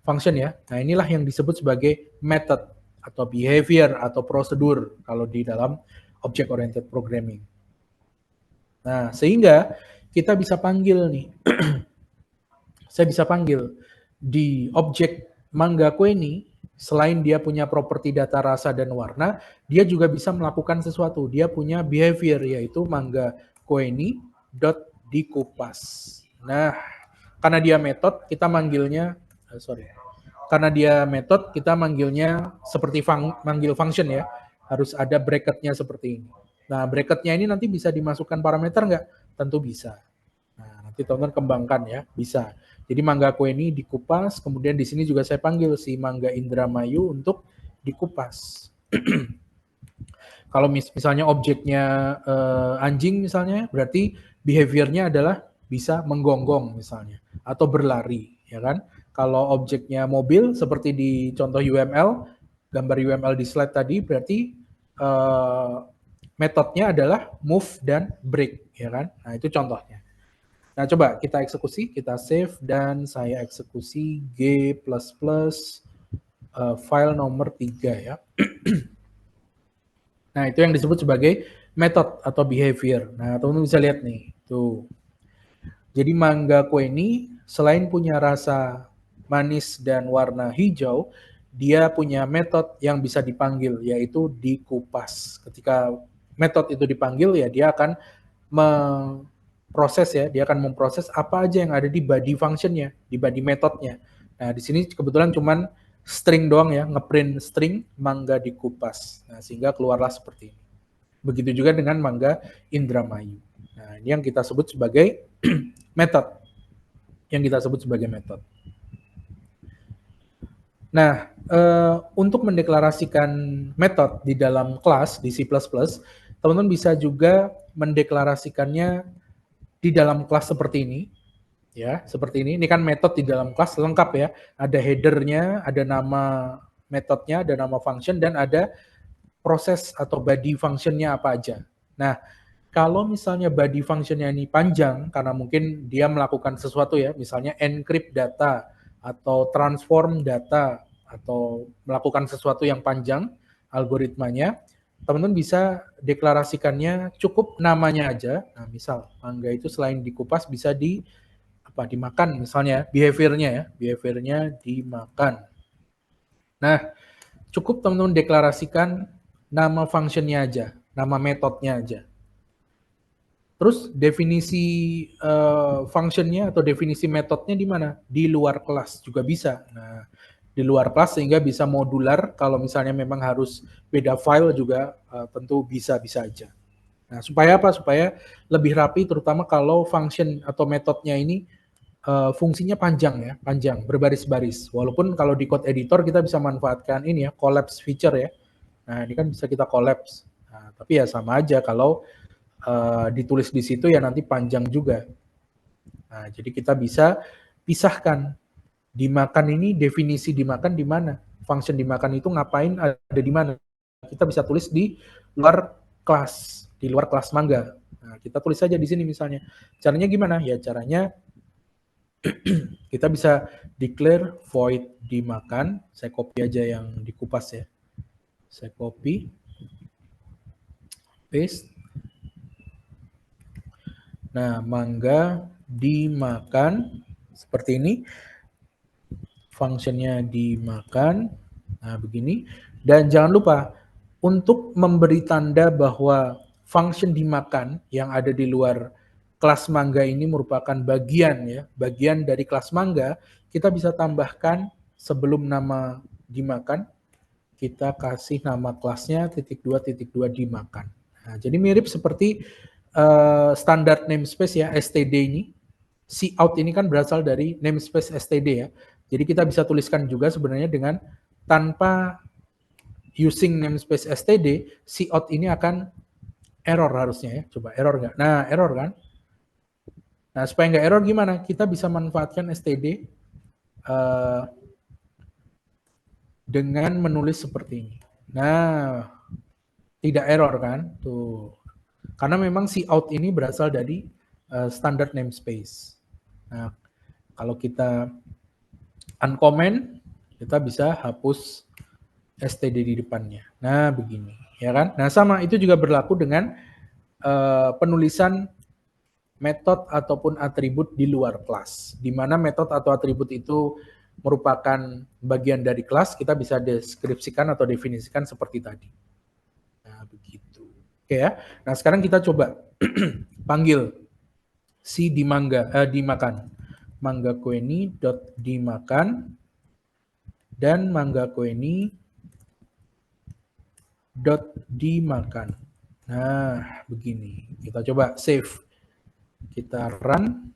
function ya. Nah, inilah yang disebut sebagai method atau behavior atau prosedur kalau di dalam object oriented programming. Nah, sehingga kita bisa panggil nih. Saya bisa panggil di objek mangga kue ini, selain dia punya properti data rasa dan warna, dia juga bisa melakukan sesuatu. Dia punya behavior, yaitu mangga kue ini dot dikupas. Nah, karena dia metode, kita manggilnya, karena dia metode, kita manggilnya seperti manggil function ya. Harus ada bracketnya seperti ini. Nah, bracketnya ini nanti bisa dimasukkan parameter nggak? Tentu bisa. Nah, nanti teman-teman kembangkan ya, bisa. Jadi mangga kue ini dikupas, kemudian di sini juga saya panggil si mangga Indramayu untuk dikupas. Kalau misalnya objeknya anjing misalnya, berarti behaviornya adalah bisa menggonggong misalnya, atau berlari, ya kan? Kalau objeknya mobil, seperti di contoh UML, gambar UML di slide tadi, berarti metodenya adalah move dan break, ya kan? Nah, itu contohnya. Nah, coba kita eksekusi, kita save, dan saya eksekusi G++ file nomor 3 ya. Nah, itu yang disebut sebagai method atau behavior. Nah, teman-teman bisa lihat nih, tuh. Jadi mangga kue ini selain punya rasa manis dan warna hijau, dia punya metode yang bisa dipanggil, yaitu dikupas. Ketika metode itu dipanggil, ya dia akan memproses ya, dia akan memproses apa aja yang ada di body functionnya, di body metodenya. Nah, di sini kebetulan cuman string doang ya, ngeprint string mangga dikupas. Nah, sehingga keluarlah seperti ini. Begitu juga dengan mangga Indramayu. Nah, ini yang kita sebut sebagai method. Yang kita sebut sebagai method. Nah, untuk mendeklarasikan method di dalam kelas di C++, teman-teman bisa juga mendeklarasikannya di dalam kelas seperti ini. Ya, seperti ini. Ini kan metode di dalam kelas lengkap ya. Ada header-nya, ada nama metodenya, ada nama function, dan ada proses atau body function-nya apa aja. Nah, kalau misalnya body function-nya ini panjang, karena mungkin dia melakukan sesuatu ya, misalnya encrypt data, atau transform data, atau melakukan sesuatu yang panjang, algoritmanya, teman-teman bisa deklarasikannya cukup namanya aja. Nah, misal, mangga itu selain dikupas bisa dimakan misalnya, behaviornya dimakan. Nah, cukup teman-teman deklarasikan nama functionnya aja, nama metodenya aja. Terus definisi functionnya atau definisi metodenya di mana? Di luar kelas juga bisa. Nah, di luar kelas sehingga bisa modular. Kalau misalnya memang harus beda file juga tentu bisa aja. Nah, supaya apa? Supaya lebih rapi, terutama kalau function atau metodenya ini fungsinya panjang ya, panjang, berbaris-baris. Walaupun kalau di code editor kita bisa manfaatkan ini ya, collapse feature ya. Nah, ini kan bisa kita collapse. Nah, tapi ya sama aja kalau ditulis di situ ya nanti panjang juga. Nah, jadi kita bisa pisahkan. Dimakan ini definisi dimakan di mana? Function dimakan itu ngapain, ada di mana? Kita bisa tulis di luar kelas, di luar kelas mangga. Nah, kita tulis saja di sini misalnya. Caranya gimana? Ya caranya kita bisa declare void dimakan. Saya copy aja yang dikupas ya. Saya copy, paste. Nah, mangga dimakan seperti ini. Functionnya dimakan. Nah, begini. Dan jangan lupa untuk memberi tanda bahwa function dimakan yang ada di luar kelas mangga ini merupakan bagian ya, bagian dari kelas mangga, kita bisa tambahkan sebelum nama dimakan, kita kasih nama kelasnya .2.2 dimakan. Nah, jadi mirip seperti standar namespace ya, std ini. Cout ini kan berasal dari namespace std ya. Jadi kita bisa tuliskan juga sebenarnya dengan tanpa using namespace std, cout ini akan error harusnya ya. Coba error nggak? Nah, error kan? Nah, supaya nggak error gimana? Kita bisa manfaatkan std dengan menulis seperti ini. Nah, tidak error kan? Tuh. Karena memang cout ini berasal dari standard namespace. Nah, kalau kita uncomment, kita bisa hapus std di depannya. Nah, begini, ya kan? Nah, sama itu juga berlaku dengan penulisan metode ataupun atribut di luar kelas. Di mana metode atau atribut itu merupakan bagian dari kelas, kita bisa deskripsikan atau definisikan seperti tadi. Nah, begitu. Oke ya. Nah, sekarang kita coba panggil si dimakan. Mangga kueni dot dimakan dan mangga kueni dot dimakan. Nah, begini. Kita coba save. Kita run.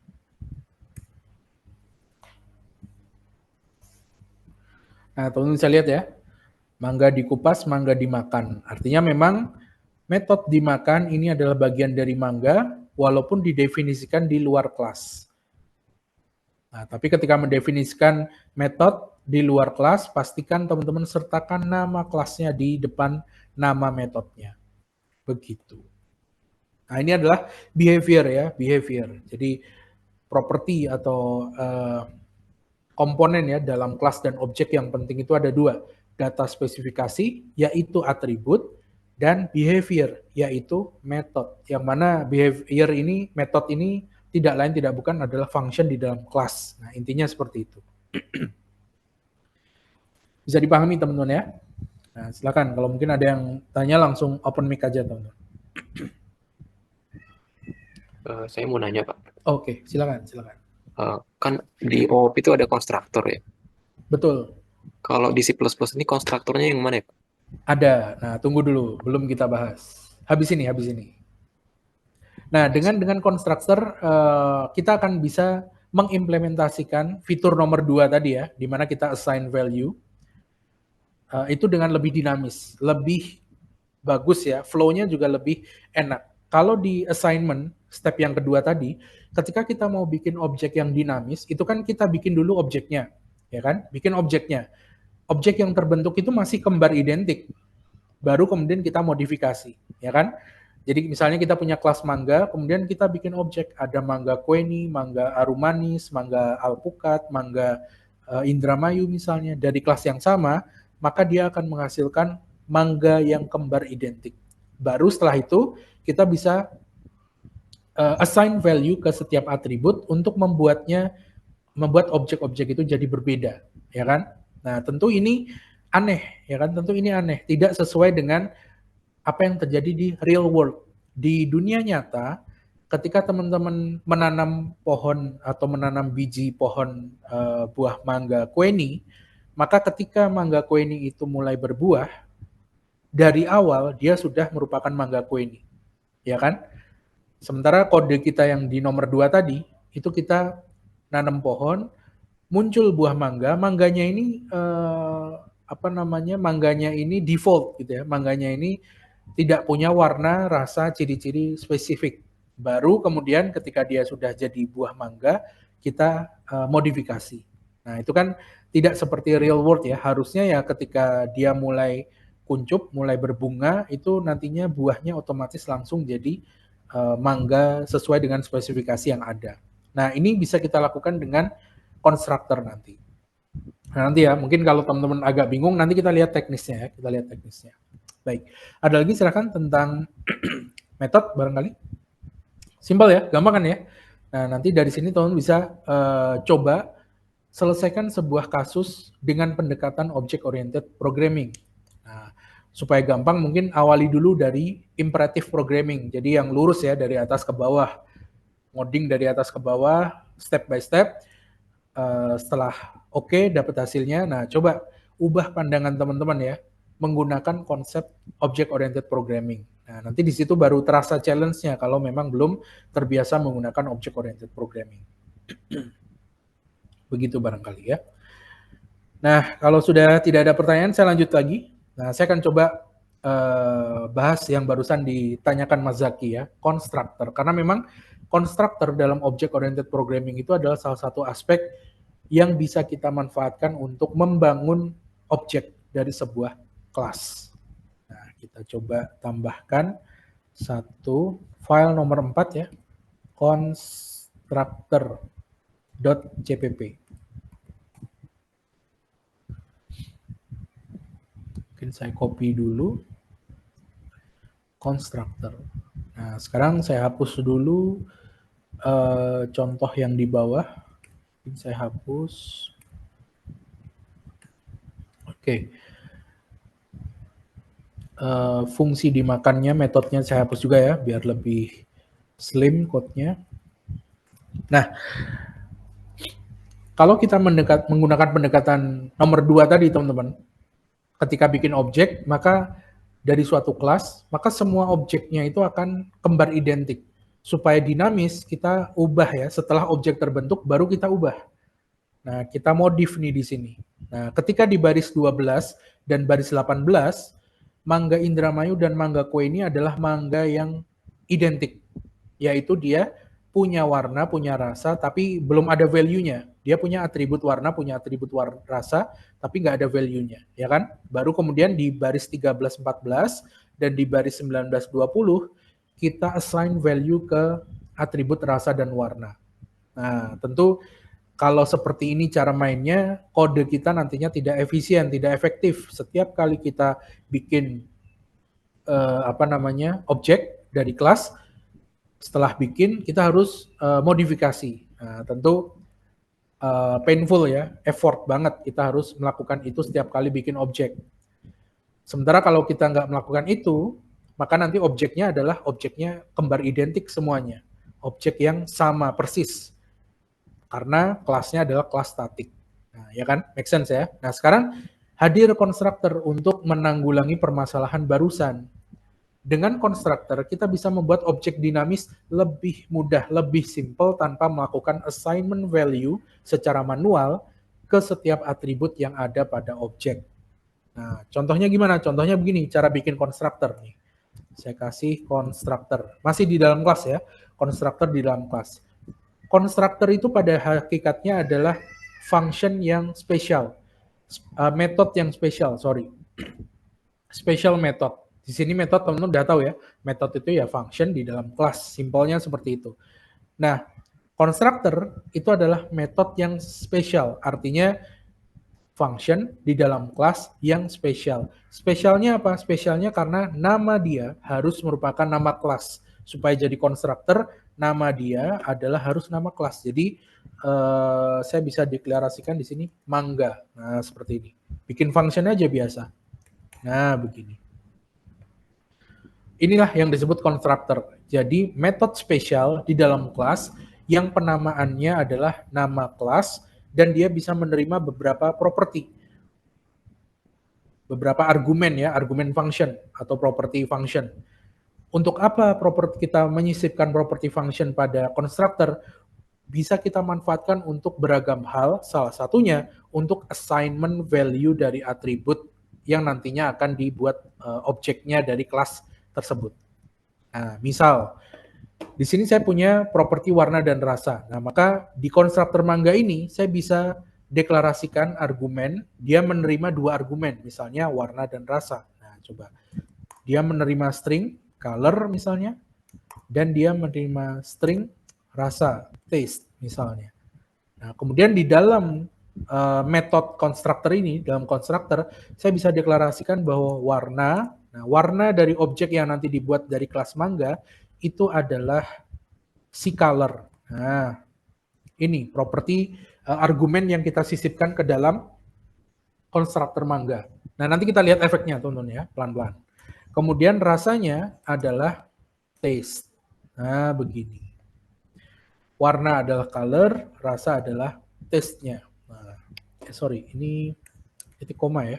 Nah, teman-teman bisa lihat ya. Mangga dikupas, mangga dimakan. Artinya memang metode dimakan ini adalah bagian dari mangga, walaupun didefinisikan di luar kelas. Nah, tapi ketika mendefinisikan metode di luar kelas, pastikan teman-teman sertakan nama kelasnya di depan nama metodenya. Begitu. Nah, ini adalah behavior ya, behavior. Jadi properti atau komponen ya dalam kelas dan objek yang penting itu ada dua. Data spesifikasi, yaitu atribut, dan behavior, yaitu metode. Yang mana behavior ini, metode ini tidak lain tidak bukan adalah function di dalam kelas. Nah, intinya seperti itu. Bisa dipahami teman-teman ya? Nah, silakan kalau mungkin ada yang tanya langsung open mic aja teman-teman. Saya mau nanya Pak. Oke, silakan. Kan di OOP itu ada konstruktor ya? Betul. Kalau di C++ ini konstruktornya yang mana ya Pak? Ada. Nah, tunggu dulu, belum kita bahas. Habis ini. Nah, dengan konstruktor kita akan bisa mengimplementasikan fitur nomor 2 tadi ya, di mana kita assign value. Itu dengan lebih dinamis, lebih bagus ya, flow-nya juga lebih enak. Kalau di assignment, step yang kedua tadi, ketika kita mau bikin objek yang dinamis, itu kan kita bikin dulu objeknya, ya kan? Bikin objeknya. Objek yang terbentuk itu masih kembar identik. Baru kemudian kita modifikasi, ya kan? Jadi misalnya kita punya kelas mangga, kemudian kita bikin objek, ada mangga kueni, mangga arumanis, mangga alpukat, mangga Indramayu misalnya, dari kelas yang sama, maka dia akan menghasilkan mangga yang kembar identik. Baru setelah itu kita bisa assign value ke setiap atribut untuk membuat objek-objek itu jadi berbeda, ya kan? Nah, tentu ini aneh, ya kan? Tentu ini aneh, tidak sesuai dengan apa yang terjadi di real world. Di dunia nyata, ketika teman-teman menanam pohon atau menanam biji pohon buah mangga kueni, maka ketika mangga kueni itu mulai berbuah, dari awal dia sudah merupakan mangga kueni, ya kan? Sementara kode kita yang di nomor 2 tadi, itu kita nanam pohon, muncul buah mangga, mangganya ini mangganya ini default gitu ya, mangganya ini tidak punya warna, rasa, ciri-ciri spesifik. Baru kemudian ketika dia sudah jadi buah mangga, kita modifikasi. Nah, itu kan tidak seperti real world ya. Harusnya ya ketika dia mulai kuncup, mulai berbunga, itu nantinya buahnya otomatis langsung jadi mangga sesuai dengan spesifikasi yang ada. Nah, ini bisa kita lakukan dengan konstruktor nanti. Nah, nanti ya, mungkin kalau teman-teman agak bingung, nanti kita lihat teknisnya ya. Kita lihat teknisnya. Baik, ada lagi silakan tentang metode barangkali. Simpel ya, gampang kan ya. Nah, nanti dari sini teman-teman bisa coba selesaikan sebuah kasus dengan pendekatan object-oriented programming. Nah, supaya gampang mungkin awali dulu dari imperative programming. Jadi yang lurus ya, dari atas ke bawah. Ngoding dari atas ke bawah, step by step. Setelah oke, dapat hasilnya. Nah, coba ubah pandangan teman-teman ya. menggunakan konsep object oriented programming. Nah, nanti di situ baru terasa challenge-nya kalau memang belum terbiasa menggunakan object oriented programming. Begitu barangkali ya. Nah, kalau sudah tidak ada pertanyaan, saya lanjut lagi. Nah, saya akan coba bahas yang barusan ditanyakan Mas Zaki ya, constructor. Karena memang constructor dalam object oriented programming itu adalah salah satu aspek yang bisa kita manfaatkan untuk membangun objek dari sebuah kelas. Nah, kita coba tambahkan satu file nomor 4 ya, constructor.cpp. Mungkin saya copy dulu constructor. Nah, sekarang saya hapus dulu contoh yang di bawah. Mungkin saya hapus. Oke. Fungsi dimakannya, metodenya saya hapus juga ya, biar lebih slim code-nya. Nah, kalau kita menggunakan pendekatan nomor 2 tadi, teman-teman, ketika bikin objek, maka dari suatu kelas, maka semua objeknya itu akan kembar identik. Supaya dinamis, kita ubah ya, setelah objek terbentuk, baru kita ubah. Nah, kita modif nih di sini. Nah, ketika di baris 12 dan baris 18, Mangga Indramayu dan Mangga Kue ini adalah mangga yang identik. Yaitu dia punya warna, punya rasa, tapi belum ada value-nya. Dia punya atribut warna, punya atribut rasa, tapi nggak ada value-nya. Ya kan? Baru kemudian di baris 13-14 dan di baris 19-20, kita assign value ke atribut rasa dan warna. Nah, tentu kalau seperti ini cara mainnya, kode kita nantinya tidak efisien, tidak efektif. Setiap kali kita bikin objek dari kelas, setelah bikin kita harus modifikasi. Nah, tentu painful ya, effort banget kita harus melakukan itu setiap kali bikin objek. Sementara kalau kita nggak melakukan itu, maka nanti objeknya adalah objeknya kembar identik semuanya. Objek yang sama persis. Karena kelasnya adalah kelas statik. Nah, ya kan? Make sense ya? Nah, sekarang hadir constructor untuk menanggulangi permasalahan barusan. Dengan constructor, kita bisa membuat objek dinamis lebih mudah, lebih simple tanpa melakukan assignment value secara manual ke setiap atribut yang ada pada objek. Nah, contohnya gimana? Contohnya begini, cara bikin constructor nih. Saya kasih constructor. Masih di dalam kelas ya. Constructor di dalam kelas. Constructor itu pada hakikatnya adalah function yang spesial, method yang spesial, special method. Di sini method teman-teman udah tahu ya, method itu ya function di dalam kelas, simpelnya seperti itu. Nah, constructor itu adalah method yang spesial, artinya function di dalam kelas yang spesial. Spesialnya apa? Spesialnya karena nama dia harus merupakan nama kelas. Supaya jadi constructor, nama dia adalah harus nama kelas. Jadi saya bisa deklarasikan di sini mangga. Nah, seperti ini. Bikin function aja biasa. Nah, begini. Inilah yang disebut constructor. Jadi metode spesial di dalam kelas yang penamaannya adalah nama kelas dan dia bisa menerima beberapa properti. Beberapa argumen ya, argumen function atau property function. Untuk apa kita menyisipkan property function pada constructor? Bisa kita manfaatkan untuk beragam hal, salah satunya untuk assignment value dari atribut yang nantinya akan dibuat objeknya dari kelas tersebut. Nah, misal di sini saya punya properti warna dan rasa. Nah, maka di constructor mangga ini saya bisa deklarasikan argumen, dia menerima dua argumen, misalnya warna dan rasa. Nah, coba. Dia menerima string color misalnya, dan dia menerima string rasa, taste misalnya. Nah, kemudian di dalam method constructor ini, dalam constructor, saya bisa deklarasikan bahwa warna dari objek yang nanti dibuat dari kelas mangga, itu adalah si color. Nah, ini properti argumen yang kita sisipkan ke dalam constructor mangga. Nah, nanti kita lihat efeknya, teman-teman ya, pelan-pelan. Kemudian rasanya adalah taste. Nah, begini. Warna adalah color, rasa adalah taste-nya. Nah, ini titik koma ya.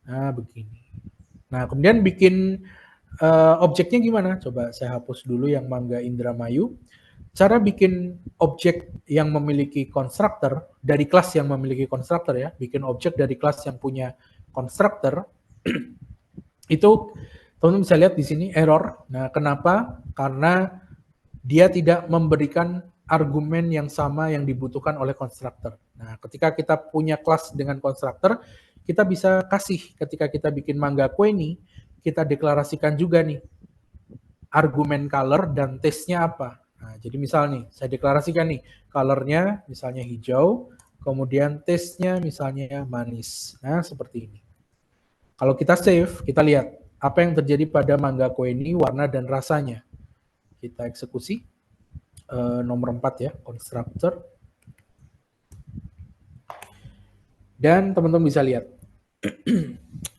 Nah, begini. Nah, kemudian bikin objeknya gimana? Coba saya hapus dulu yang Mangga Indramayu. Cara bikin objek yang memiliki konstruktor dari kelas yang memiliki konstruktor ya, bikin objek dari kelas yang punya konstruktor itu teman-teman bisa lihat di sini error. Nah, kenapa? Karena dia tidak memberikan argumen yang sama yang dibutuhkan oleh konstruktor. Nah, ketika kita punya kelas dengan konstruktor, kita bisa kasih ketika kita bikin Mangga Queenie, kita deklarasikan juga nih argumen color dan taste-nya apa. Nah, jadi misal nih, saya deklarasikan nih, color-nya misalnya hijau, kemudian taste-nya misalnya manis. Nah, seperti ini. Kalau kita save, kita lihat apa yang terjadi pada Mangga Queenie, warna dan rasanya. Kita eksekusi. Nomor 4 ya, constructor. Dan teman-teman bisa lihat.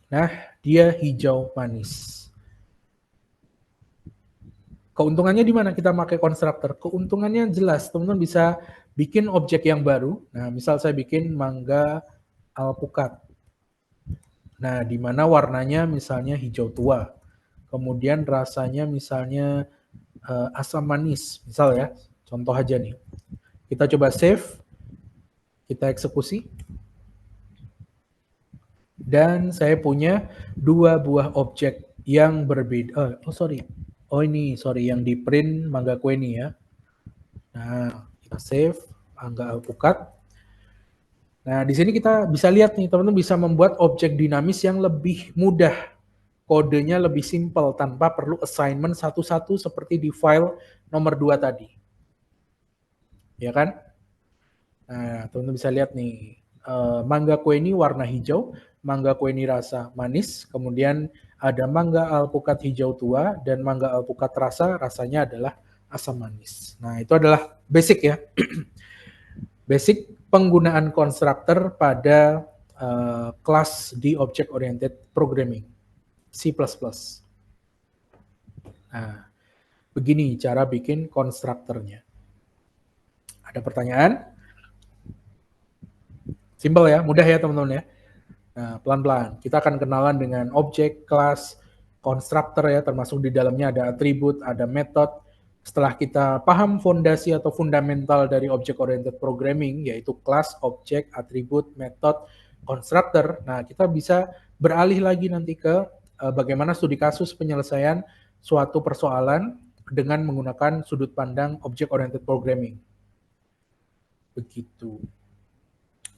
Nah, dia hijau manis. Keuntungannya di mana kita pakai konstruktor? Keuntungannya jelas, teman-teman bisa bikin objek yang baru. Nah, misal saya bikin Mangga Alpukat. Nah, di mana warnanya misalnya hijau tua. Kemudian rasanya misalnya asam manis, misal ya. Contoh aja nih. Kita coba save, kita eksekusi. Dan saya punya dua buah objek yang berbeda. Yang di print Mangga Queenie ya. Nah, kita save Mangga Alpukat. Nah, di sini kita bisa lihat nih, teman-teman bisa membuat objek dinamis yang lebih mudah. Kodenya lebih simpel tanpa perlu assignment satu-satu seperti di file nomor 2 tadi. Ya kan? Nah, teman-teman bisa lihat nih, Mangga Queenie warna hijau, Mangga Queenie rasa manis, kemudian ada Mangga Alpukat hijau tua, dan Mangga Alpukat rasanya adalah asam manis. Nah, itu adalah basic ya. Basic penggunaan konstruktor pada kelas di Object Oriented Programming, C++. Nah, begini cara bikin konstruktornya. Ada pertanyaan? Simple ya, mudah ya teman-teman ya. Nah, pelan-pelan. Kita akan kenalan dengan objek, kelas, konstruktor ya, termasuk di dalamnya ada atribut, ada metode. Setelah kita paham fondasi atau fundamental dari object oriented programming, yaitu kelas, objek, atribut, metode, konstruktor, nah kita bisa beralih lagi nanti ke bagaimana studi kasus penyelesaian suatu persoalan dengan menggunakan sudut pandang object oriented programming. Begitu.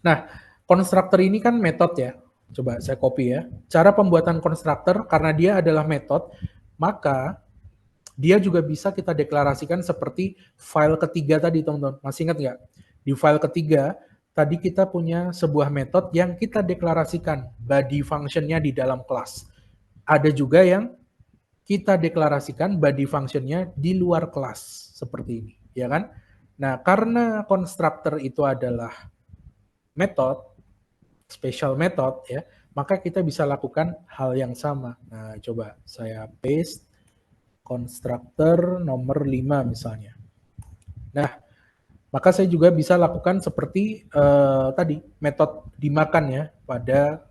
Nah, konstruktor ini kan metode ya. Coba saya copy ya. Cara pembuatan konstruktor, karena dia adalah metode, maka dia juga bisa kita deklarasikan seperti file ketiga tadi, teman-teman. Masih ingat nggak? Di file ketiga, tadi kita punya sebuah metode yang kita deklarasikan body function-nya di dalam kelas. Ada juga yang kita deklarasikan body function-nya di luar kelas, seperti ini. Ya kan? Nah, karena konstruktor itu adalah metode, special method ya, maka kita bisa lakukan hal yang sama. Nah, coba saya paste konstruktor nomor 5 misalnya. Nah, maka saya juga bisa lakukan seperti tadi, metode dimakan ya pada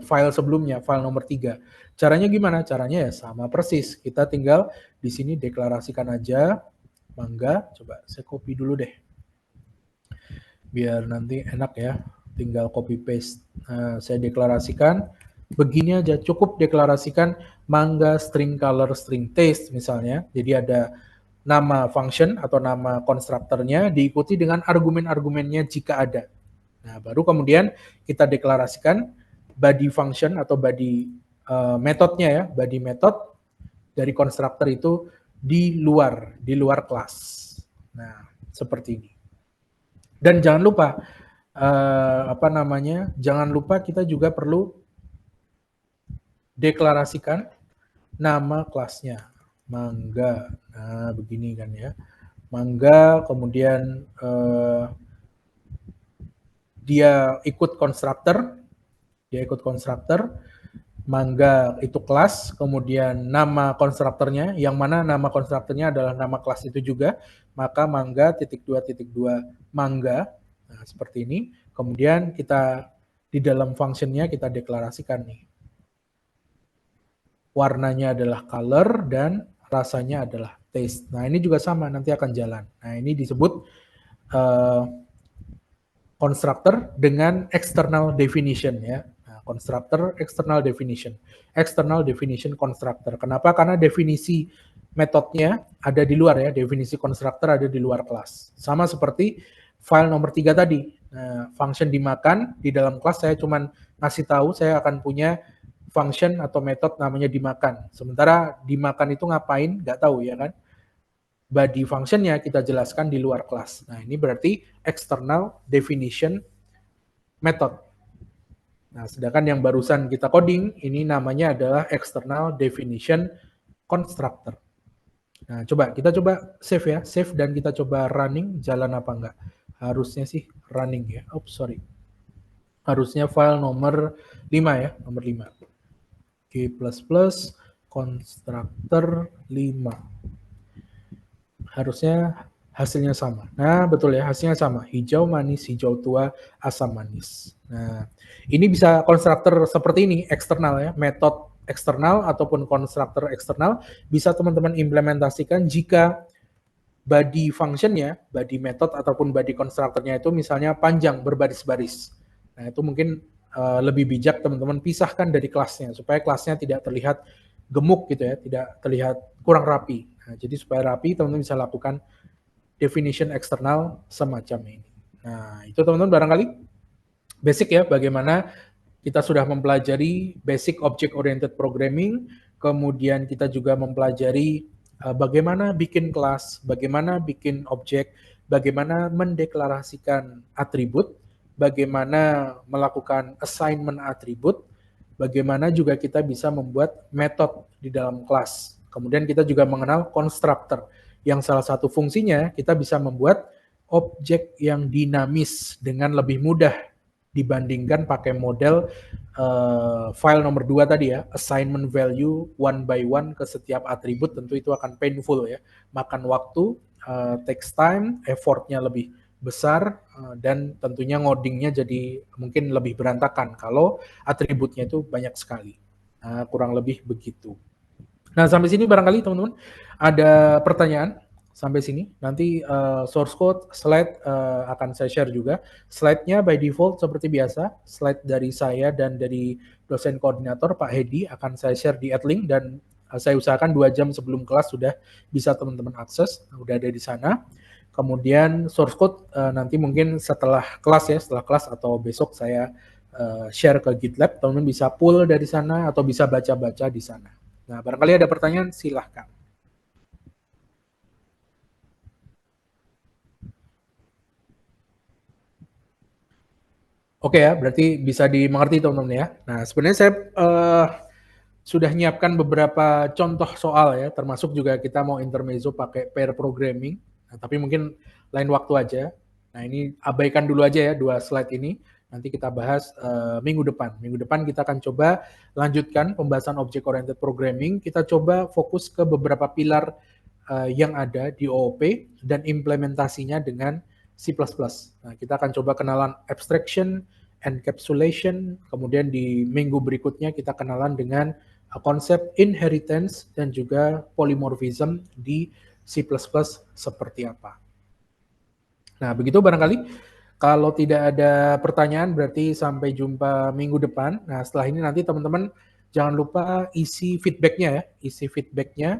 file sebelumnya, file nomor 3. Caranya gimana? Caranya ya sama persis. Kita tinggal di sini deklarasikan aja Mangga. Coba saya copy dulu deh. Biar nanti enak ya. Tinggal copy paste. Saya deklarasikan begini aja, cukup deklarasikan Mangga string color string taste misalnya. Jadi ada nama function atau nama konstruktornya diikuti dengan argumen-argumennya jika ada. Nah, baru kemudian kita deklarasikan body function atau body metodenya ya, body method dari konstruktor itu di luar kelas. Nah, seperti ini. Dan jangan lupa jangan lupa kita juga perlu deklarasikan nama kelasnya. Mangga. Nah, begini kan ya. Mangga, kemudian dia ikut konstruktor. Mangga itu kelas, kemudian nama konstruktornya, yang mana nama konstruktornya adalah nama kelas itu juga, maka Mangga _2 Mangga. Nah, seperti ini. Kemudian kita di dalam functionnya kita deklarasikan nih. warnanya adalah color, dan rasanya adalah taste. Nah, ini juga sama, nanti akan jalan. Nah, ini disebut constructor dengan external definition ya. Nah, constructor external definition constructor. Kenapa? Karena definisi metodenya ada di luar ya, definisi constructor ada di luar kelas. Sama seperti file nomor 3 tadi. Nah, function dimakan di dalam kelas saya cuman ngasih tahu saya akan punya function atau metode namanya dimakan. Sementara dimakan itu ngapain? Nggak tahu ya kan. Body function-nya kita jelaskan di luar kelas. Nah, ini berarti external definition method. Nah, sedangkan yang barusan kita coding, ini namanya adalah external definition constructor. Nah, kita coba save ya, save dan kita coba running, jalan apa enggak. Harusnya sih running ya, sorry. Harusnya file nomor 5 ya, nomor 5. G++ constructor 5. Harusnya hasilnya sama. Nah, betul ya, hasilnya sama. Hijau manis, hijau tua, asam manis. Nah, ini bisa konstruktor seperti ini, eksternal ya, metode eksternal ataupun konstruktor eksternal bisa teman-teman implementasikan jika body function-nya, body method ataupun body konstruktornya itu misalnya panjang berbaris-baris. Nah, itu mungkin lebih bijak teman-teman pisahkan dari kelasnya supaya kelasnya tidak terlihat gemuk gitu ya, tidak terlihat kurang rapi. Nah, jadi supaya rapi teman-teman bisa lakukan definition eksternal semacam ini. Nah, itu teman-teman barangkali basic ya, bagaimana kita sudah mempelajari basic object oriented programming, kemudian kita juga mempelajari bagaimana bikin kelas, bagaimana bikin objek, bagaimana mendeklarasikan atribut, bagaimana melakukan assignment atribut, bagaimana juga kita bisa membuat metode di dalam kelas. Kemudian kita juga mengenal constructor, yang salah satu fungsinya kita bisa membuat objek yang dinamis dengan lebih mudah dibandingkan pakai model file nomor 2 tadi ya, assignment value one by one ke setiap atribut, tentu itu akan painful ya, makan waktu, takes time, effortnya lebih besar, dan tentunya ngodingnya jadi mungkin lebih berantakan kalau atributnya itu banyak sekali. Nah, kurang lebih begitu. Nah, sampai sini barangkali teman-teman ada pertanyaan sampai sini. Nanti source code, slide akan saya share juga. Slide-nya by default seperti biasa, slide dari saya dan dari dosen koordinator Pak Hedi akan saya share di Adlink, dan saya usahakan 2 jam sebelum kelas sudah bisa teman-teman akses, udah ada di sana. Kemudian source code nanti mungkin setelah kelas ya, setelah kelas atau besok saya share ke GitLab, teman-teman bisa pull dari sana atau bisa baca-baca di sana. Nah, barangkali ada pertanyaan, silahkan. Oke ya, berarti bisa dimengerti teman-teman ya. Nah, sebenarnya saya sudah nyiapkan beberapa contoh soal ya, termasuk juga kita mau intermezzo pakai pair programming, nah, tapi mungkin lain waktu aja. Nah, ini abaikan dulu aja ya 2 slide ini. Nanti kita bahas minggu depan. Minggu depan kita akan coba lanjutkan pembahasan object oriented programming. Kita coba fokus ke beberapa pilar yang ada di OOP dan implementasinya dengan C++. Nah, kita akan coba kenalan abstraction, encapsulation, kemudian di minggu berikutnya kita kenalan dengan konsep inheritance dan juga polymorphism di C++ seperti apa. Nah, begitu barangkali. Kalau tidak ada pertanyaan berarti sampai jumpa minggu depan. Nah, setelah ini nanti teman-teman jangan lupa isi feedback-nya ya. Isi feedback-nya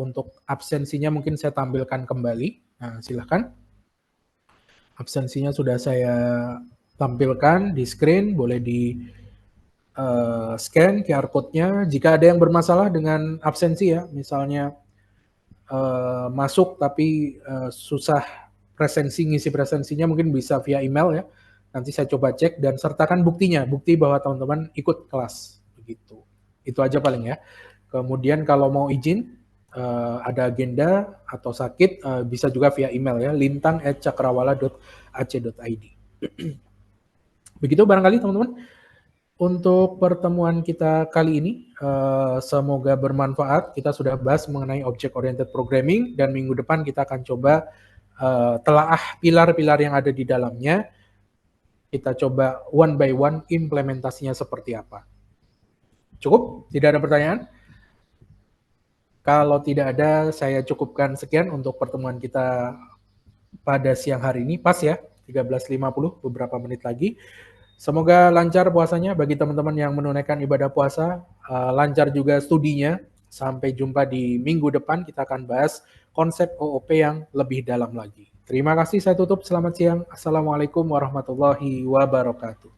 untuk absensinya mungkin saya tampilkan kembali. Nah, silahkan. Absensinya sudah saya tampilkan di screen, boleh di scan QR code-nya. Jika ada yang bermasalah dengan absensi ya, misalnya masuk tapi susah ngisi presensinya, mungkin bisa via email ya. Nanti saya coba cek dan sertakan buktinya, bukti bahwa teman-teman ikut kelas begitu. Itu aja paling ya. Kemudian kalau mau izin ada agenda atau sakit bisa juga via email ya, lintang@cakrawala.ac.id. Begitu barangkali teman-teman. Untuk pertemuan kita kali ini, semoga bermanfaat. Kita sudah bahas mengenai object oriented programming, dan minggu depan kita akan coba telaah pilar-pilar yang ada di dalamnya. Kita coba one by one implementasinya seperti apa. Cukup? Tidak ada pertanyaan? Kalau tidak ada, saya cukupkan sekian untuk pertemuan kita pada siang hari ini. Pas ya, 13.50, beberapa menit lagi. Semoga lancar puasanya bagi teman-teman yang menunaikan ibadah puasa, lancar juga studinya. Sampai jumpa di minggu depan, kita akan bahas konsep OOP yang lebih dalam lagi. Terima kasih, saya tutup. Selamat siang. Assalamualaikum warahmatullahi wabarakatuh.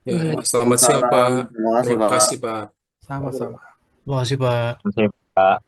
Ya, selamat siang, Pak. Terima kasih, Terima Pak. kasih, Pak. Sama-sama. Terima kasih, Pak. Terima kasih, Pak.